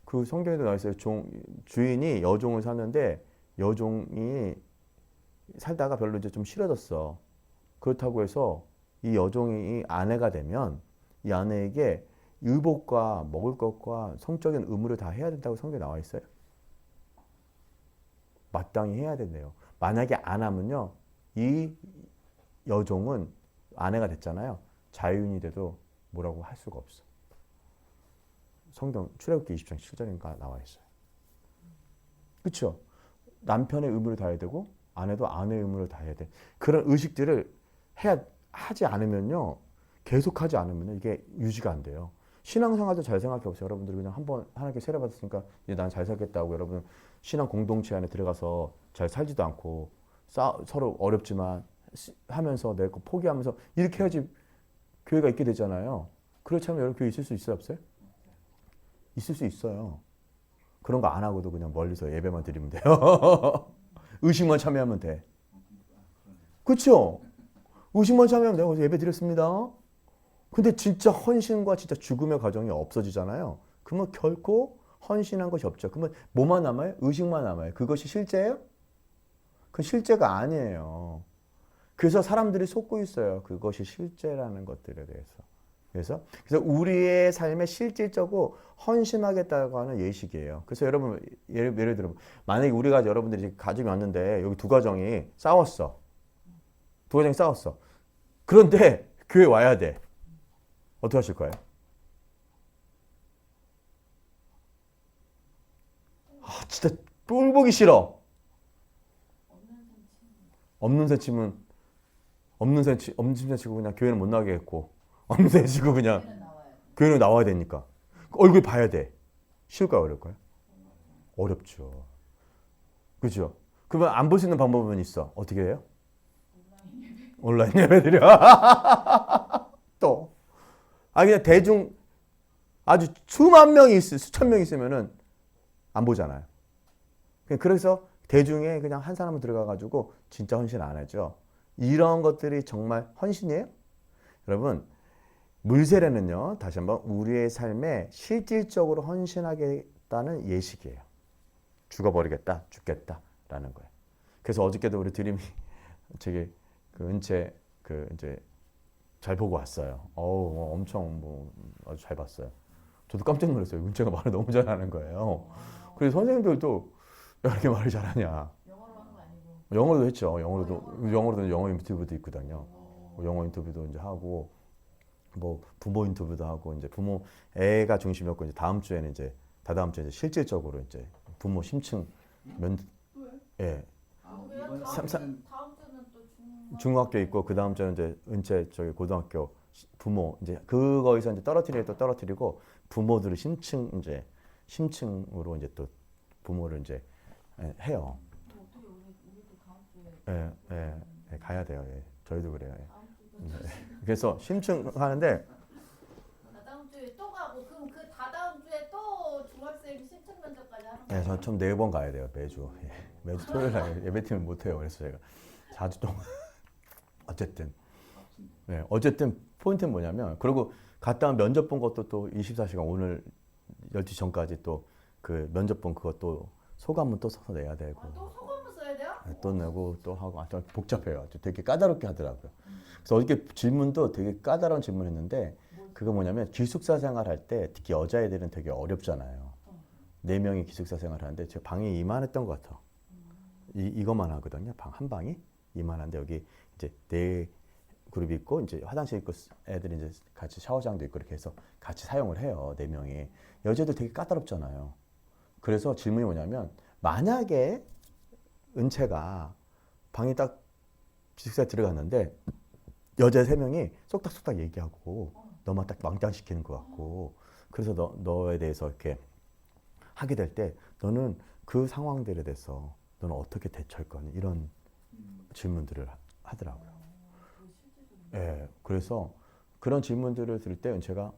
그 성경에도 나와 있어요. 주인이 여종을 샀는데 여종이 살다가 별로 이제 좀 싫어졌어. 그렇다고 해서 이 여종이 아내가 되면 이 아내에게 의복과 먹을 것과 성적인 의무를 다 해야 된다고 성경에 나와 있어요. 마땅히 해야 된대요. 만약에 안 하면요, 이 여종은 아내가 됐잖아요. 자유인이 돼도 뭐라고 할 수가 없어. 성경 출애굽기 20장 7절인가 나와 있어요. 그렇죠? 남편의 의무를 다해야 되고 아내도 아내의 의무를 다해야 돼. 그런 의식들을 하지 않으면요, 계속하지 않으면요, 이게 유지가 안 돼요. 신앙생활도 잘 생각해 보세요. 여러분들이 그냥 한번 하나님께 세례 받았으니까 이제 난 잘 살겠다고 여러분 신앙 공동체 안에 들어가서 잘 살지도 않고 서로 어렵지만 하면서 내 거 포기하면서 이렇게 해야지 교회가 있게 되잖아요. 그렇지 않으면 여러분 교회 있을 수 있어요, 없어요? 있을 수 있어요. 그런 거 안 하고도 그냥 멀리서 예배만 드리면 돼요. 의식만 참여하면 돼. 그렇죠? 의식만 참여하면 돼요. 예배 드렸습니다. 근데 진짜 헌신과 진짜 죽음의 과정이 없어지잖아요. 그러면 결코 헌신한 것이 없죠. 그러면 뭐만 남아요? 의식만 남아요. 그것이 실제예요? 그건 실제가 아니에요. 그래서 사람들이 속고 있어요. 그것이 실제라는 것들에 대해서. 그래서 우리의 삶에 실질적으로 헌신하겠다고 하는 예식이에요. 그래서 여러분 예를 들어 만약에 우리가 여러분들이 가족이 왔는데 여기 두 가정이 싸웠어. 두 가정이 싸웠어. 그런데 교회 와야 돼. 어떻게 하실 거예요? 진짜 꼴 보기 싫어. 없는 새 치면 없는 새 치고 그냥 교회는 못 나가게 했고 없는 새 치고 그냥 교회는 나와야 되니까 얼굴 봐야 돼. 쉬울까요, 어려울까요? 어렵죠. 그죠? 그러면 안 볼 수 있는 방법은 있어. 어떻게 해요? 온라인 예배 드려. 또 그냥 대중 아주 수천 명이 있으면은 안 보잖아요. 그래서 대중에 그냥 한 사람은 들어가가지고 진짜 헌신 안 하죠. 이런 것들이 정말 헌신이에요? 여러분, 물세례는요, 다시 한번 우리의 삶에 실질적으로 헌신하겠다는 예식이에요. 죽어버리겠다, 죽겠다라는 거예요. 그래서 어저께도 우리 드림이 저기 그 은채 그 이제 잘 보고 왔어요. 어우, 엄청 뭐 아주 잘 봤어요. 저도 깜짝 놀랐어요. 은채가 말을 너무 잘하는 거예요. 그래서 선생님들도 야, 이렇게 말을 잘하냐.
영어로 하는 거 아니고.
영어로도 했죠. 영어로도 영어 인터뷰도 있거든요. 영어 인터뷰도 이제 하고 뭐 부모 인터뷰도 하고 이제 부모 애가 중심이었고 이제 다음 주에는 이제 다다음 주에 이제 실질적으로 이제 부모 심층 면 예.
왜요?
삼-
다음 주는 또
중학교 있고 그 다음 주는 이제 은채 저기 고등학교 부모 이제 그거에서 이제 떨어뜨리고 부모들을 심층으로 이제 또 부모를 이제 해요.
또 어떻게 우리도 다음 주에
가야 돼요. 예. 저희도 그래요. 예.
다음 주도
그래서 심층하는데
다다음 주에 또 가고 그럼 그 다다음 주에 또 중학생 신청 면접까지 하는
네,
거예요?
저는 좀 4번 가야 돼요. 매주. 예. 매주 토요일 날 예배팀을 못 해요. 그래서 제가 4주 동안 어쨌든 어쨌든 포인트는 뭐냐면 그리고 갔다 온 면접 본 것도 또 24시간 오늘 12시 전까지 또 그 면접 본 그것도 소감문 또 써서 내야 되고
또 소감을 써야 돼요?
또 내고 또 하고 아주 복잡해요. 아주 되게 까다롭게 하더라고요. 그래서 어저께 질문도 되게 까다로운 질문했는데 그거 뭐냐면 기숙사 생활할 때 특히 여자애들은 되게 어렵잖아요. 4명이 기숙사 생활하는데 제 방이 이만했던 것 같아. 이것만 하거든요. 방 한 방이 이만한데 여기 이제 4그룹이 있고 이제 화장실 있고 애들이 이제 같이 샤워장도 있고 이렇게 해서 같이 사용을 해요. 4명이. 여자들 되게 까다롭잖아요. 그래서 질문이 뭐냐면 만약에 은채가 방에 딱 기숙사에 들어갔는데 여자 3명이 쏙닥쏙닥 얘기하고 너만 딱 망장시키는 것 같고 그래서 너에 대해서 이렇게 하게 될 때 너는 그 상황들에 대해서 너는 어떻게 대처할 거니? 이런 질문들을 하더라고요. 예, 그래서 그런 질문들을 들을 때 은채가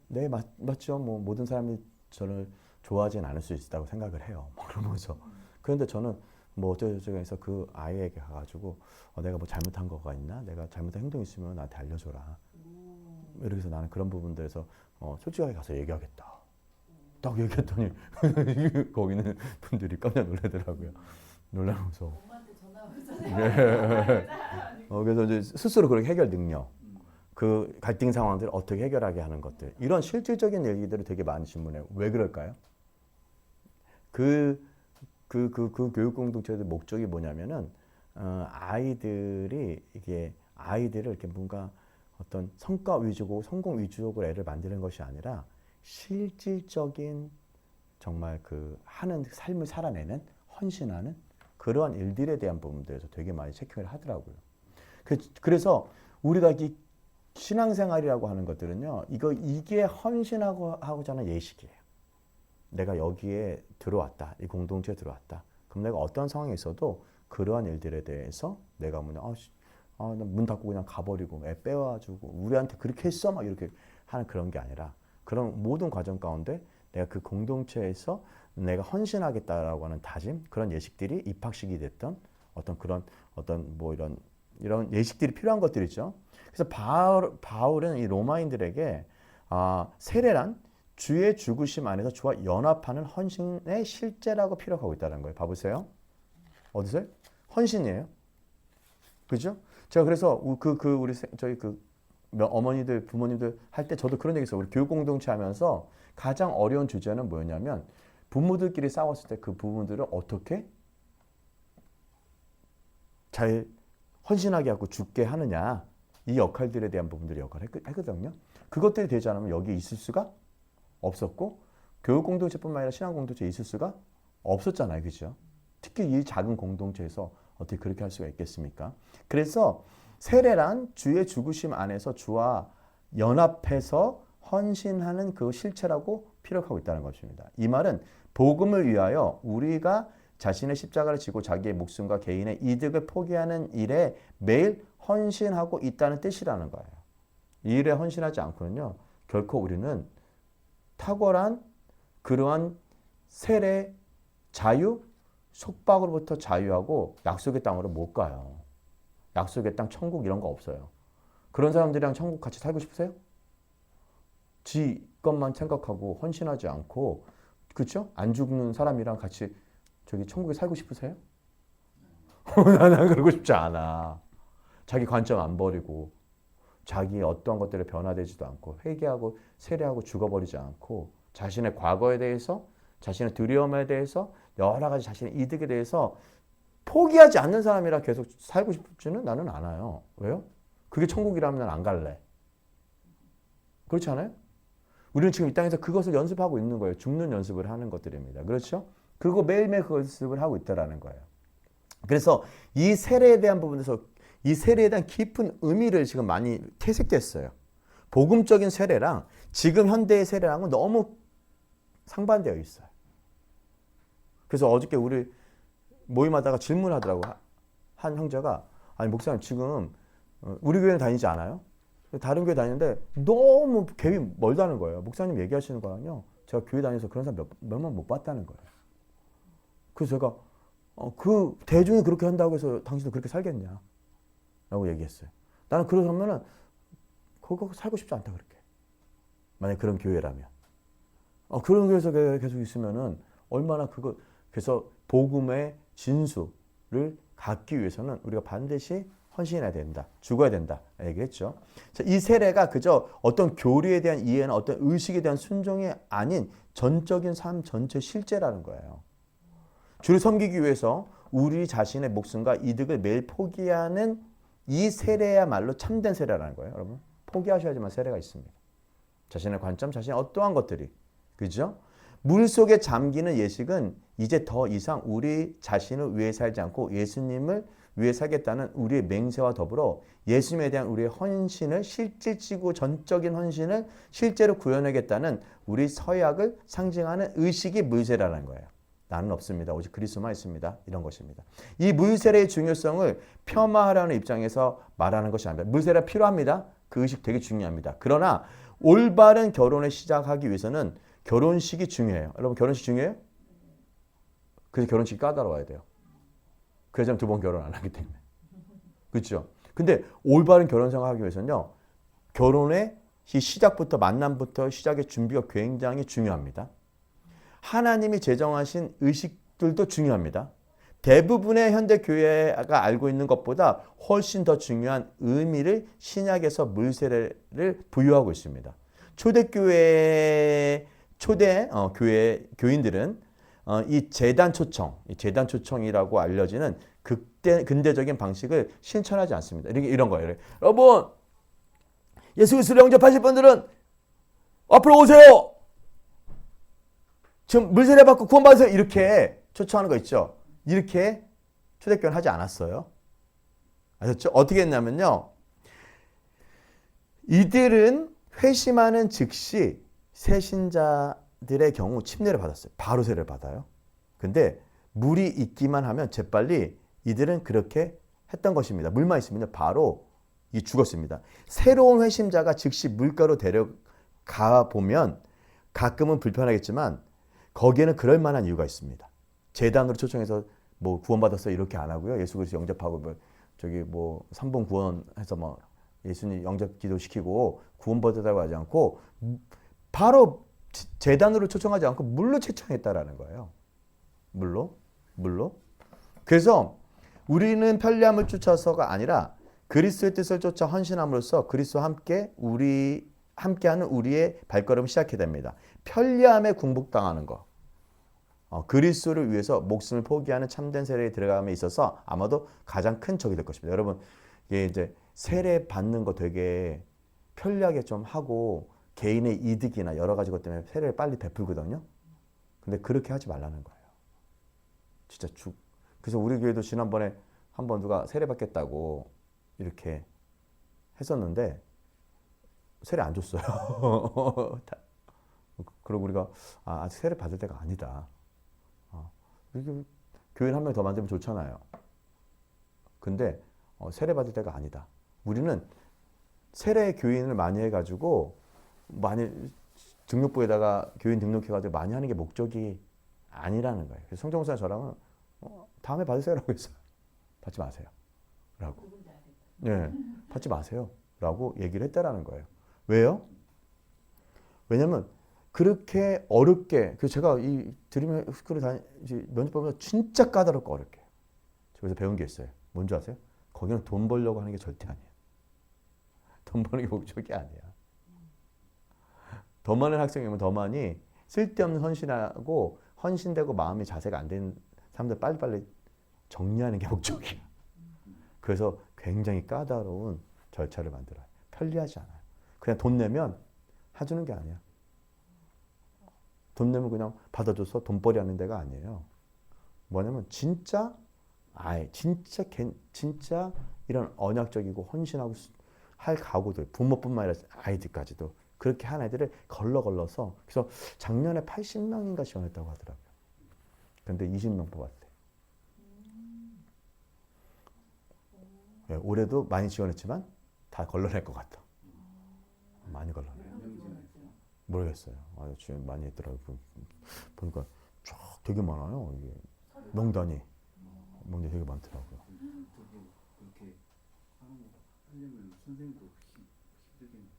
네, 맞죠. 뭐 모든 사람이 저를 좋아하진 않을 수 있다고 생각을 해요. 뭐 그러면서 그런데 저는 뭐 어쩌고저쩌고 해서 그 아이에게 가가지고 내가 뭐 잘못한 거가 있나? 내가 잘못한 행동이 있으면 나한테 알려줘라. 이렇게 해서 나는 그런 부분들에서 솔직하게 가서 얘기하겠다. 딱 얘기했더니 거기는 분들이 깜짝 놀라더라고요. 놀라면서
엄마한테 전화 오잖아요.
그래서 이제 스스로 그렇게 해결 능력, 그 갈등 상황들을 어떻게 해결하게 하는 것들 이런 실질적인 얘기들을 되게 많이 질문해요. 왜 그럴까요? 그 교육 공동체의 목적이 뭐냐면은 아이들이 이게 아이들을 이렇게 뭔가 어떤 성과 위주고 성공 위주적으로 애를 만드는 것이 아니라 실질적인 정말 그 하는 삶을 살아내는 헌신하는 그러한 일들에 대한 부분들에서 되게 많이 체크를 하더라고요. 그래서 우리가 이 신앙생활이라고 하는 것들은요, 이게 헌신하고자 하는 예식이에요. 내가 여기에 들어왔다, 이 공동체에 들어왔다. 그럼 내가 어떤 상황에 있어도 그러한 일들에 대해서 내가 문 닫고 그냥 가버리고 애 빼와주고 우리한테 그렇게 했어 막 이렇게 하는 그런 게 아니라 그런 모든 과정 가운데 내가 그 공동체에서 내가 헌신하겠다라고 하는 다짐 그런 예식들이 입학식이 됐던 어떤 뭐 이런 예식들이 필요한 것들이죠. 그래서 바울은 이 로마인들에게 세례란 주의 죽으심 안에서 주와 연합하는 헌신의 실제라고 피력하고 있다는 거예요. 봐보세요. 어디서요? 헌신이에요. 그죠? 제가 그래서 우리 저희 어머니들, 부모님들 할 때 저도 그런 얘기 했어요. 우리 교육 공동체 하면서 가장 어려운 주제는 뭐였냐면 부모들끼리 싸웠을 때 그 부분들을 어떻게 잘 헌신하게 하고 죽게 하느냐 이 역할들에 대한 부분들이 역할을 했거든요. 그것들이 되지 않으면 여기 있을 수가 없었고 교육 공동체뿐만 아니라 신앙 공동체에 있을 수가 없었잖아요. 그죠? 특히 이 작은 공동체에서 어떻게 그렇게 할 수가 있겠습니까? 그래서 세례란 주의 죽으심 안에서 주와 연합해서 헌신하는 그 실체라고 피력하고 있다는 것입니다. 이 말은 복음을 위하여 우리가 자신의 십자가를 지고 자기의 목숨과 개인의 이득을 포기하는 일에 매일 헌신하고 있다는 뜻이라는 거예요. 이 일에 헌신하지 않고는요, 결코 우리는 탁월한 그러한 세례, 자유, 속박으로부터 자유하고 약속의 땅으로 못 가요. 약속의 땅, 천국 이런 거 없어요. 그런 사람들이랑 천국 같이 살고 싶으세요? 지 것만 생각하고 헌신하지 않고, 그렇죠? 안 죽는 사람이랑 같이 저기 천국에 살고 싶으세요? 나는 그러고 싶지 않아. 자기 관점 안 버리고, 자기 어떠한 것들에 변화되지도 않고, 회개하고 세례하고 죽어버리지 않고, 자신의 과거에 대해서, 자신의 두려움에 대해서, 여러 가지 자신의 이득에 대해서 포기하지 않는 사람이랑 계속 살고 싶지는 나는 않아요. 왜요? 그게 천국이라면 난 안 갈래. 그렇지 않아요? 우리는 지금 이 땅에서 그것을 연습하고 있는 거예요. 죽는 연습을 하는 것들입니다. 그렇죠? 그리고 매일매일 그 연습을 하고 있다라는 거예요. 그래서 이 세례에 대한 부분에서 이 세례에 대한 깊은 의미를 지금 많이 퇴색됐어요. 복음적인 세례랑 지금 현대의 세례랑은 너무 상반되어 있어요. 그래서 어저께 우리 모임하다가 질문하더라고. 한 형제가, 아니 목사님 지금 우리 교회는 다니지 않아요? 다른 교회 다니는데 너무 갭이 멀다는 거예요. 목사님 얘기하시는 거랑요, 제가 교회 다녀서 그런 사람 몇만 못 봤다는 거예요. 그래서 제가 그 대중이 그렇게 한다고 해서 당신도 그렇게 살겠냐? 라고 얘기했어요. 나는 그러면은 그거 살고 싶지 않다 그렇게. 만약 그런 교회라면. 그런 교회에서 계속 있으면은 얼마나 그거, 그래서 복음의 진수를 갖기 위해서는 우리가 반드시 헌신해야 된다. 죽어야 된다. 얘기했죠. 자, 이 세례가 그저 어떤 교리에 대한 이해나 어떤 의식에 대한 순종이 아닌 전적인 삶 전체 실제라는 거예요. 주를 섬기기 위해서 우리 자신의 목숨과 이득을 매일 포기하는 이 세례야말로 참된 세례라는 거예요. 여러분, 포기하셔야지만 세례가 있습니다. 자신의 관점, 자신의 어떠한 것들이. 그죠? 물 속에 잠기는 예식은 이제 더 이상 우리 자신을 위해 살지 않고 예수님을 위해 살겠다는 우리의 맹세와 더불어 예수님에 대한 우리의 헌신을 실질적이고 전적인 헌신을 실제로 구현하겠다는 우리 서약을 상징하는 의식이 물세례라는 거예요. 나는 없습니다. 오직 그리스도만 있습니다. 이런 것입니다. 이 물세례의 중요성을 폄하하려는 입장에서 말하는 것이 아닙니다. 물세례가 필요합니다. 그 의식 되게 중요합니다. 그러나 올바른 결혼을 시작하기 위해서는 결혼식이 중요해요. 여러분 결혼식 중요해요? 그래서 결혼식이 까다로워야 돼요. 그래서 두 번 결혼 안 하기 때문에. 그렇죠? 근데 올바른 결혼 생활하기 위해서는요, 결혼의 시작부터 만남부터 시작의 준비가 굉장히 중요합니다. 하나님이 제정하신 의식들도 중요합니다. 대부분의 현대 교회가 알고 있는 것보다 훨씬 더 중요한 의미를 신약에서 물세례를 부여하고 있습니다. 초대교회 교회 교인들은 이 제단 초청이라고 알려지는 근대적인 방식을 실천하지 않습니다. 이런 거예요. 여러분, 예수 그리스도를 영접하실 분들은 앞으로 오세요. 지금 물세례 받고 구원받으세요. 이렇게 초청하는 거 있죠. 이렇게 초대교회는 하지 않았어요. 아셨죠? 어떻게 했냐면요, 이들은 회심하는 즉시 새신자들의 경우 침례를 받았어요. 바로 세례를 받아요. 근데 물이 있기만 하면 재빨리 이들은 그렇게 했던 것입니다. 물만 있으면 바로 죽었습니다. 새로운 회심자가 즉시 물가로 데려가 보면 가끔은 불편하겠지만 거기에는 그럴 만한 이유가 있습니다. 재단으로 초청해서 뭐 구원받았어 이렇게 안 하고요. 예수 그리스도 영접하고 삼본 구원해서 예수님 영접 기도시키고 구원받았다고 하지 않고 바로 재단으로 초청하지 않고 물로 초청했다라는 거예요. 물로. 그래서 우리는 편리함을 쫓아서가 아니라 그리스도의 뜻을 쫓아 헌신함으로써 그리스도와 함께하는 우리의 발걸음을 시작해야 됩니다. 편리함에 궁복당하는 거. 그리스도를 위해서 목숨을 포기하는 참된 세례에 들어감에 있어서 아마도 가장 큰 적이 될 것입니다. 여러분, 이게 이제 세례 받는 거 되게 편리하게 좀 하고 개인의 이득이나 여러 가지 것 때문에 세례를 빨리 베풀거든요. 근데 그렇게 하지 말라는 거예요. 진짜 그래서 우리 교회도 지난번에 한번 누가 세례 받겠다고 이렇게 했었는데 세례 안 줬어요. 그리고 우리가 아직 세례 받을 때가 아니다. 교인 한 명 더 만들면 좋잖아요. 근데 세례 받을 때가 아니다. 우리는 세례 교인을 많이 해가지고 많이 등록부에다가 교인 등록해가지고 많이 하는 게 목적이 아니라는 거예요. 그래서 성경 목사님 저랑은 다음에 받으세요라고 했어요. 받지 마세요. 라고.
누군지 알겠다.
네, 받지 마세요. 라고 얘기를 했다라는 거예요. 왜요? 왜냐면 그렇게 어렵게, 그 제가 이 드림 스쿨을 면접 보면 진짜 까다롭고 어렵게. 그래서 배운 게 있어요. 뭔지 아세요? 거기는 돈 벌려고 하는 게 절대 아니에요. 돈 버는 게 목적이 아니야. 더 많은 학생이면 더 많이 쓸데없는 헌신하고 헌신되고 마음이 자세가 안 되는 사람들 빨리빨리 정리하는 게 목적이야. 그래서 굉장히 까다로운 절차를 만들어요. 편리하지 않아요. 그냥 돈 내면 해주는 게 아니야. 돈 내면 그냥 받아줘서 돈벌이 하는 데가 아니에요. 뭐냐면 진짜 진짜 이런 언약적이고 헌신하고 할 각오들, 부모뿐만 아니라 아이들까지도 그렇게 한 애들을 걸러서, 그래서 작년에 80명인가 지원했다고 하더라고요. 근데 20명 뽑았대. 네, 올해도 많이 지원했지만 다 걸러낼 것 같아. 많이 걸러내. 모르겠어요. 지원 많이 했더라고요. 보니까 쫙 되게 많아요. 이게 명단이 되게 많더라고요.
저도 그렇게 하려면 선생님도 힘들겠네요.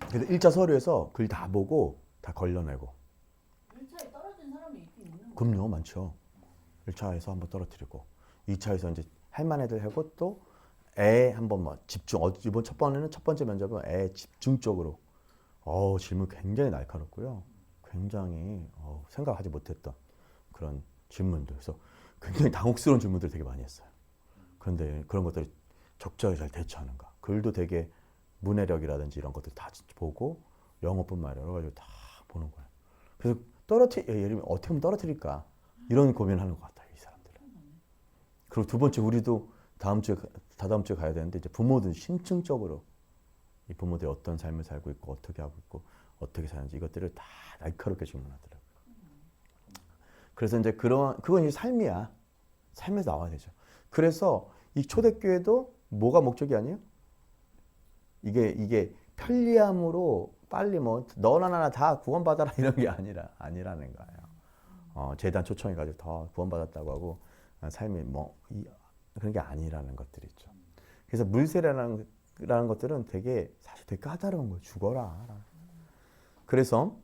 그래서 1차 서류에서 글 다 보고 다 걸러내고.
1차에 떨어진 사람이 있긴 있는 거예요.
그럼요, 많죠. 1차에서 한번 떨어뜨리고 2차에서 이제 할 만해들 하고 또 애 한번 뭐 집중. 이번 첫 번째 면접은 애 집중적으로. 질문 굉장히 날카롭고요. 굉장히 생각하지 못했던 그런 질문들. 그래서 굉장히 당혹스러운 질문들 되게 많이 했어요. 그런데 그런 것들을 적절히 잘 대처하는가. 글도 되게 문해력이라든지 이런 것들 다 보고 영어뿐만 아니라 여러 가지 다 보는 거예요. 그래서 예를 들면 어떻게 하면 떨어뜨릴까 이런 고민을 하는 것 같아요, 이 사람들은. 그리고 두 번째, 우리도 다다음 주에 가야 되는데 이제 부모들 심층적으로 이 부모들이 어떤 삶을 살고 있고 어떻게 하고 있고 어떻게 사는지 이것들을 다 날카롭게 질문하더라고요. 그래서 이제 그건 이제 삶이야. 삶에서 나와야 되죠. 그래서 이 초대교회도 뭐가 목적이 아니에요? 이게 편리함으로 빨리 뭐 너나 나나 다 구원받아라 이런 게 아니라는 거예요. 재단 초청해가지고 더 구원받았다고 하고 삶이 그런 게 아니라는 것들이 있죠. 그래서 물세례라는 것들은 사실 되게 까다로운 거예요. 죽어라. 그래서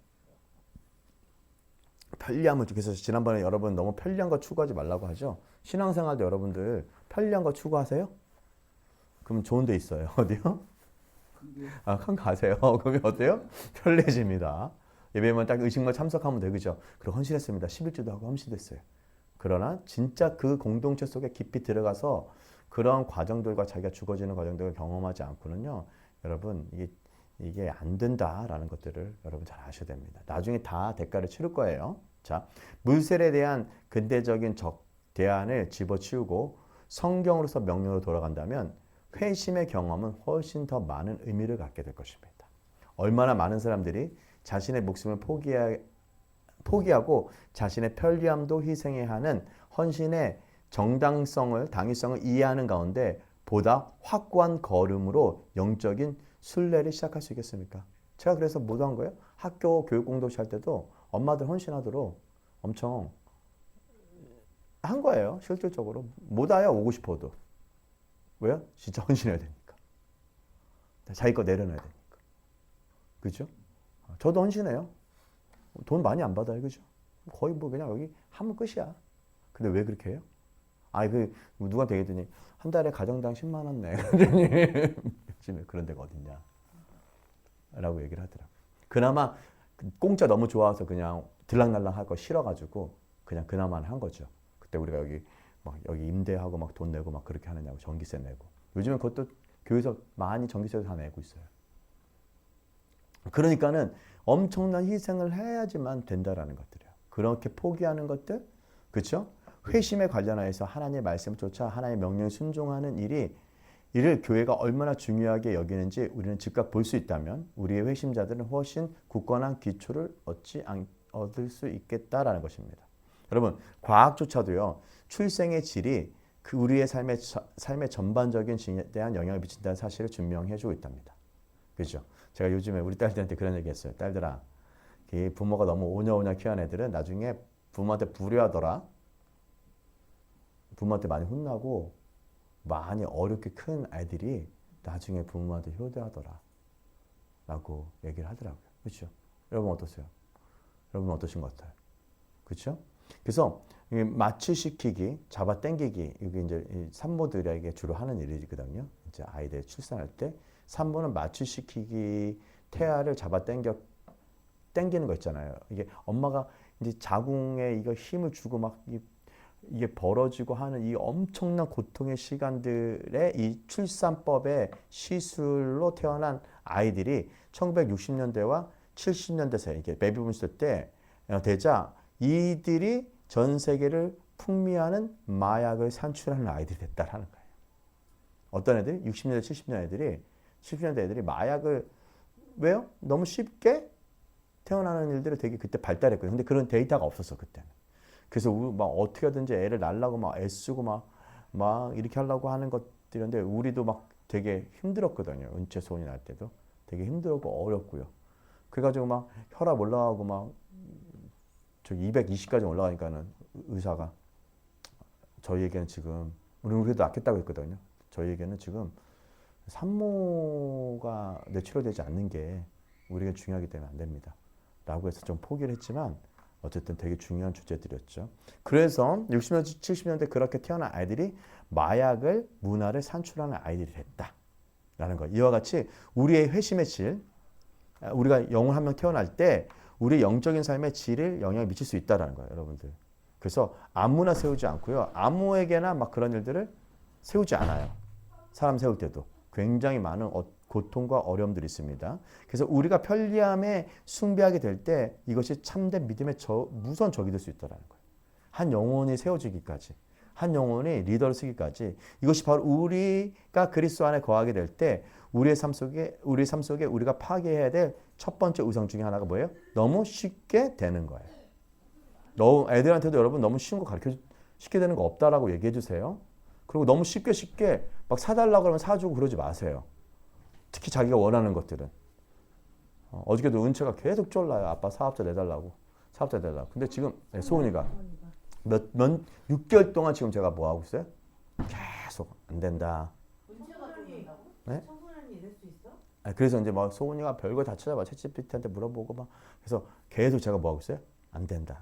편리함을 그래서 지난번에 여러분 너무 편리한 거 추구하지 말라고 하죠. 신앙생활도 여러분들 편리한 거 추구하세요? 그럼 좋은 데 있어요. 어디요? 큰 가세요. 그러면 어때요? 편리해집니다. 예배만 딱 의식만 참석하면 돼, 그죠? 그리고 헌신했습니다. 11주도 하고 헌신됐어요. 그러나 진짜 그 공동체 속에 깊이 들어가서 그런 과정들과 자기가 죽어지는 과정들을 경험하지 않고는요, 여러분 이게 안 된다라는 것들을 여러분 잘 아셔야 됩니다. 나중에 다 대가를 치를 거예요. 자, 물세례에 대한 근대적인 대안을 집어치우고 성경으로서 명령으로 돌아간다면 회심의 경험은 훨씬 더 많은 의미를 갖게 될 것입니다. 얼마나 많은 사람들이 자신의 목숨을 포기하고 자신의 편리함도 희생해야 하는 헌신의 당위성을 이해하는 가운데 보다 확고한 걸음으로 영적인 순례를 시작할 수 있겠습니까? 제가 그래서 뭐 한 거예요? 학교 교육 공동체 할 때도 엄마들 헌신하도록 엄청 한 거예요. 실질적으로 못 와요. 오고 싶어도. 왜요? 진짜 헌신해야 되니까. 자기 거 내려놔야 되니까. 그죠? 저도 헌신해요. 돈 많이 안 받아요. 그죠? 거의 뭐 그냥 여기 하면 끝이야. 근데 왜 그렇게 해요? 누구한테 얘기했더니 한 달에 가정당 10만 원 내. 요즘에 그런 데가 어딨냐. 라고 얘기를 하더라고요. 그나마 공짜 너무 좋아서 그냥 들락날락 할 거 싫어가지고 그냥 그나마 한 거죠. 그때 우리가 여기 임대하고 막 돈 내고 막 그렇게 하느냐고 전기세 내고. 요즘은 그것도 교회에서 많이 전기세 다 내고 있어요. 그러니까는 엄청난 희생을 해야지만 된다라는 것들이에요. 그렇게 포기하는 것들, 그렇죠? 회심에 관련하여서 하나님의 말씀을 쫓아 하나님의 명령에 순종하는 이를 교회가 얼마나 중요하게 여기는지 우리는 즉각 볼 수 있다면 우리의 회심자들은 훨씬 굳건한 기초를 얻을 수 있겠다라는 것입니다. 여러분, 과학조차도요, 출생의 질이 우리의 삶의 전반적인 질에 대한 영향을 미친다는 사실을 증명해주고 있답니다. 그렇죠? 제가 요즘에 우리 딸들한테 그런 얘기 했어요. 딸들아, 이 부모가 너무 오냐오냐 키운 애들은 나중에 부모한테 불효하더라. 부모한테 많이 혼나고 많이 어렵게 큰 아이들이 나중에 부모한테 효도하더라. 라고 얘기를 하더라고요. 그렇죠? 여러분 어떠세요? 여러분 어떠신 것 같아요? 그렇죠? 그래서 마취시키기, 잡아당기기 이게 이제 산모들에게 주로 하는 일이거든요. 이제 아이들 출산할 때 산모는 마취시키기, 태아를 당기는 거 있잖아요. 이게 엄마가 이제 자궁에 이거 힘을 주고 막 이게 벌어지고 하는 이 엄청난 고통의 시간들에 이 출산법의 시술로 태어난 아이들이 1960년대와 70년대 사이 이게 베이비붐 시대 때 되자 이들이 전 세계를 풍미하는 마약을 산출하는 아이들이 됐다라는 거예요. 어떤 애들이 60년대, 70년대 애들이 70년대 애들이 마약을 왜요? 너무 쉽게 태어나는 일들을 되게 그때 발달했거든요. 근데 그런 데이터가 없었어 그때는. 그래서 막 어떻게 하든지 애를 낳으려고 막 애쓰고 막 이렇게 하려고 하는 것들인데 우리도 막 되게 힘들었거든요. 은퇴소원이 날 때도 되게 힘들었고 어렵고요. 그래가지고 막 혈압 올라가고 막 저 220까지 올라가니까는 의사가 저희에게는 지금 우리는 그래도 낫겠다고 했거든요. 저희에게는 지금 산모가 내추럴되지 않는 게 우리가 중요하기 때문에 안 됩니다. 라고 해서 좀 포기를 했지만 어쨌든 되게 중요한 주제들이었죠. 그래서 60년대, 70년대 그렇게 태어난 아이들이 마약을, 문화를 산출하는 아이들이 됐다라는 거. 이와 같이 우리의 회심의 질, 우리가 영혼 한 명 태어날 때 우리 영적인 삶의 질을 영향을 미칠 수 있다는 거예요, 여러분들. 그래서 아무나 세우지 않고요. 아무에게나 막 그런 일들을 세우지 않아요. 사람 세울 때도 굉장히 많은 고통과 어려움들이 있습니다. 그래서 우리가 편리함에 숭배하게 될 때 이것이 참된 믿음의 무서운 적이 될 수 있다는 거예요. 한 영혼이 세워지기까지, 한 영혼이 리더를 쓰기까지 이것이 바로 우리가 그리스도 안에 거하게 될 때 우리의 삶 속에 우리가 파괴해야 될 첫 번째 의상 중에 하나가 뭐예요? 너무 쉽게 되는 거예요. 애들한테도 여러분 너무 쉬운 거 쉽게 되는 거 없다라고 얘기해 주세요. 그리고 너무 쉽게 막 사달라고 그러면 사주고 그러지 마세요. 특히 자기가 원하는 것들은. 어저께도 은채가 계속 쫄라요. 아빠 사업자 내달라고. 근데 지금 소은이가 6개월 동안 지금 제가 뭐 하고 있어요? 계속 안 된다.
은채가 좋은다고?
네?
청소년이 이럴 수 있어?
그래서 이제 막 소은이가 별걸 다 찾아봐. 챗GPT한테 물어보고 막. 그래서 계속 제가 뭐 하고 있어요? 안 된다.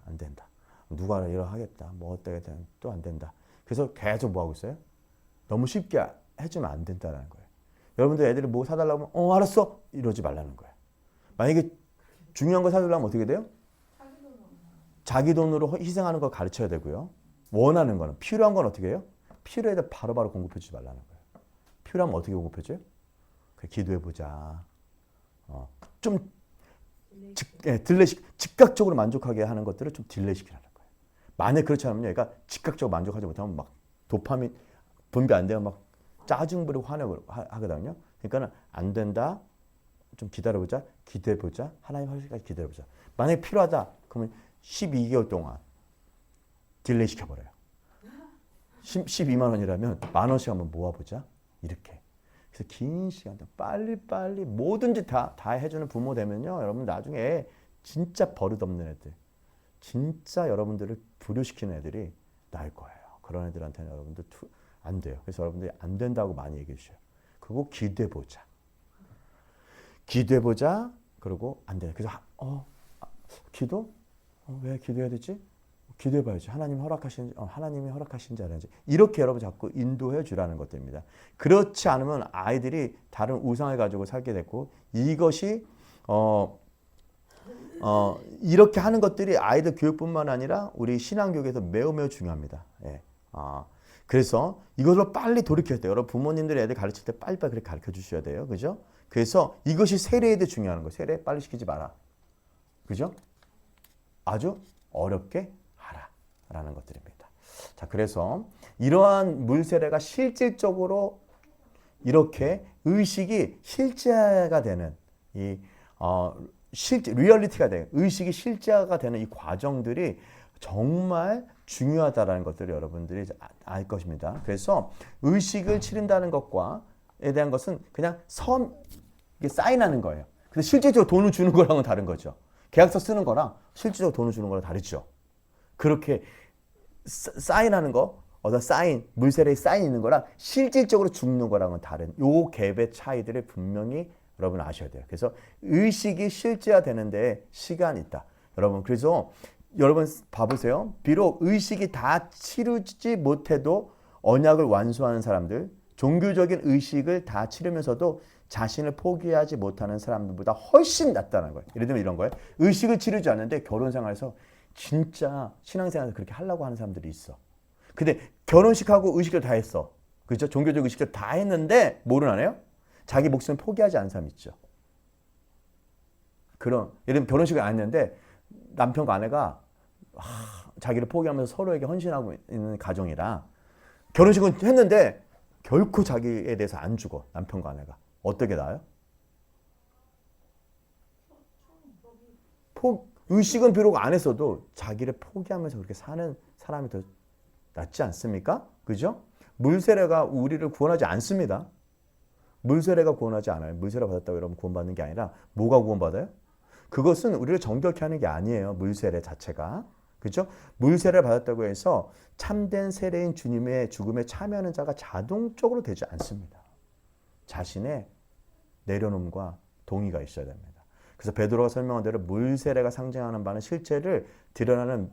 누가 이러 하겠다. 뭐 어떻게 되면 또 안 된다. 그래서 계속 뭐 하고 있어요? 너무 쉽게 해주면 안 된다는 거예요. 여러분들 애들이 뭐 사달라고 하면 알았어 이러지 말라는 거예요. 만약에 중요한 거 사주려면 어떻게 돼요? 자기 돈으로 희생하는 걸 가르쳐야 되고요. 원하는 거는 필요한 건 어떻게 해요? 필요해 도 바로바로 공급해 주지 말라는 거예요. 필요하면 어떻게 공급해 줘요? 기도해보자. 좀 즉각적으로 만족하게 하는 것들을 좀 딜레이시키라는 거예요. 만약 그렇지 않으면 얘가 즉각적으로 만족하지 못하면 막 도파민 분비 안 되면 막 짜증 부리고 화내고 하거든요. 그러니까 안 된다. 좀 기다려보자. 기대해보자. 하나님 하시기까지 기다려보자. 만약에 필요하다. 그러면 12개월 동안 딜레이 시켜버려요. 12만 원이라면 10,000원씩 한번 모아보자. 이렇게. 그래서 긴 시간 동안 빨리 뭐든지 다 해주는 부모 되면요. 여러분 나중에 진짜 버릇없는 애들. 진짜 여러분들을 불효시키는 애들이 나을 거예요. 그런 애들한테는 여러분들 안 돼요. 그래서 여러분들이 안 된다고 많이 얘기해 주셔요. 그리고 기대보자. 그리고 안 돼. 그래서 기도? 왜 기도해야 되지? 기도해봐야지. 하나님이 허락하신지 아닌지. 이렇게 여러분 자꾸 인도해 주라는 것들입니다. 그렇지 않으면 아이들이 다른 우상을 가지고 살게 됐고 이것이 이렇게 하는 것들이 아이들 교육뿐만 아니라 우리 신앙교육에서 매우 중요합니다. 예. 그래서 이것을 빨리 돌이켜야 돼요. 여러분 부모님들이 애들 가르칠 때 빨리빨리 그렇게 가르쳐 주셔야 돼요. 그죠? 그래서 이것이 세례에 대해 중요한 거예요. 세례 빨리 시키지 마라. 그죠? 아주 어렵게 하라라는 것들입니다. 자, 그래서 이러한 물세례가 실질적으로 이렇게 의식이 실제가 되는 리얼리티가 되는 의식이 실제가 되는 이 과정들이 정말 중요하다라는 것들을 여러분들이 알 것입니다. 그래서 의식을 치른다는 것과에 대한 것은 그냥 이게 사인하는 거예요. 근데 실질적으로 돈을 주는 거랑은 다른 거죠. 계약서 쓰는 거랑 실질적으로 돈을 주는 거랑 다르죠. 그렇게 사인하는 거, 사인, 물세례에 사인 있는 거랑 실질적으로 죽는 거랑은 다른 요 갭의 차이들을 분명히 여러분 아셔야 돼요. 그래서 의식이 실제화되는데 시간이 있다. 여러분 그래서 여러분 봐보세요. 비록 의식이 다 치르지 못해도 언약을 완수하는 사람들, 종교적인 의식을 다 치르면서도 자신을 포기하지 못하는 사람들보다 훨씬 낫다는 거예요. 예를 들면 이런 거예요. 의식을 치르지 않는데 결혼 생활에서 진짜 신앙생활에서 그렇게 하려고 하는 사람들이 있어. 근데 결혼식하고 의식을 다 했어. 그렇죠? 종교적 의식을 다 했는데 뭐를 안 해요? 자기 목숨을 포기하지 않은 사람 있죠. 그런 예를 들면 결혼식을 안 했는데 남편과 아내가 자기를 포기하면서 서로에게 헌신하고 있는 가정이라 결혼식은 했는데 결코 자기에 대해서 안 죽어. 남편과 아내가. 어떻게 나아요? 의식은 비록 안 했어도 자기를 포기하면서 그렇게 사는 사람이 더 낫지 않습니까? 그죠? 물세례가 우리를 구원하지 않습니다. 물세례가 구원하지 않아요. 물세례 받았다고 여러분 구원받는 게 아니라 뭐가 구원받아요? 그것은 우리를 정결케 하는 게 아니에요. 물세례 자체가. 그렇죠? 물세례를 받았다고 해서 참된 세례인 주님의 죽음에 참여하는 자가 자동적으로 되지 않습니다. 자신의 내려놓음과 동의가 있어야 됩니다. 그래서 베드로가 설명한 대로 물세례가 상징하는 바는 실체를 드러나는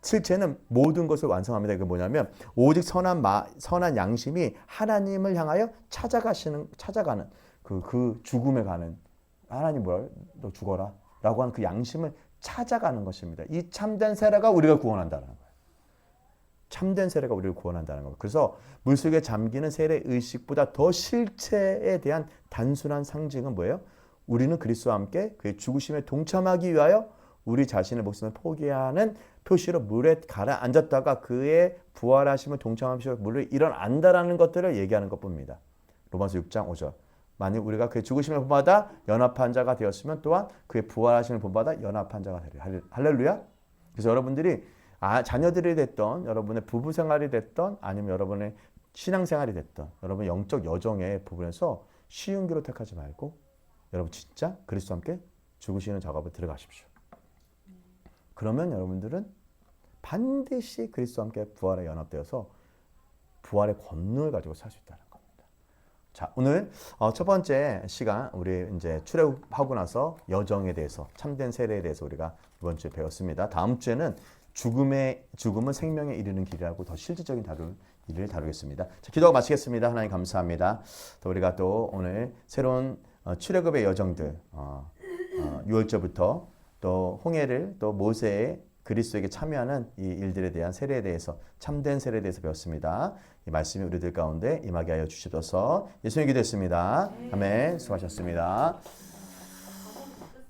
실체는 모든 것을 완성합니다. 이게 뭐냐면 오직 선한 양심이 하나님을 향하여 찾아가는 그 죽음에 가는 하나님 뭐라 너 죽어라 라고 하는 그 양심을 찾아가는 것입니다. 이 참된 세례가 우리가 구원한다는 거예요. 참된 세례가 우리를 구원한다는 거예요. 그래서 물속에 잠기는 세례 의식보다 더 실체에 대한 단순한 상징은 뭐예요? 우리는 그리스도와 함께 그의 죽으심에 동참하기 위하여 우리 자신의 목숨을 포기하는 표시로 물에 가라앉았다가 그의 부활하심을 동참하시고 물을 일어난다라는 것들을 얘기하는 것뿐입니다. 로마서 6장 5절. 만일 우리가 그의 죽으심을 본받아 연합한 자가 되었으면 또한 그의 부활하심을 본받아 연합한 자가 되리라. 할렐루야. 그래서 여러분들이 자녀들이 됐던 여러분의 부부 생활이 됐던 아니면 여러분의 신앙생활이 됐던 여러분 영적 여정의 부분에서 쉬운 길을 택하지 말고 여러분 진짜 그리스도와 함께 죽으시는 작업에 들어가십시오. 그러면 여러분들은 반드시 그리스도와 함께 부활에 연합되어서 부활의 권능을 가지고 살 수 있다는 겁니다. 자, 오늘 첫 번째 시간 우리 이제 출애굽하고 나서 여정에 대해서 참된 세례에 대해서 우리가 이번 주에 배웠습니다. 다음 주에는 죽음은 생명에 이르는 길이라고 더 실질적인 일을 다루겠습니다. 자, 기도하고 마치겠습니다. 하나님 감사합니다. 또 우리가 또 오늘 새로운 출애굽의 여정들 6월절부터 또 홍해를 또 모세의 그리스도에게 참여하는 이 일들에 대한 세례에 대해서 참된 세례에 대해서 배웠습니다. 이 말씀이 우리들 가운데 임하게 하여 주시옵소서. 예수님 기도했습니다. 아멘. 수고하셨습니다.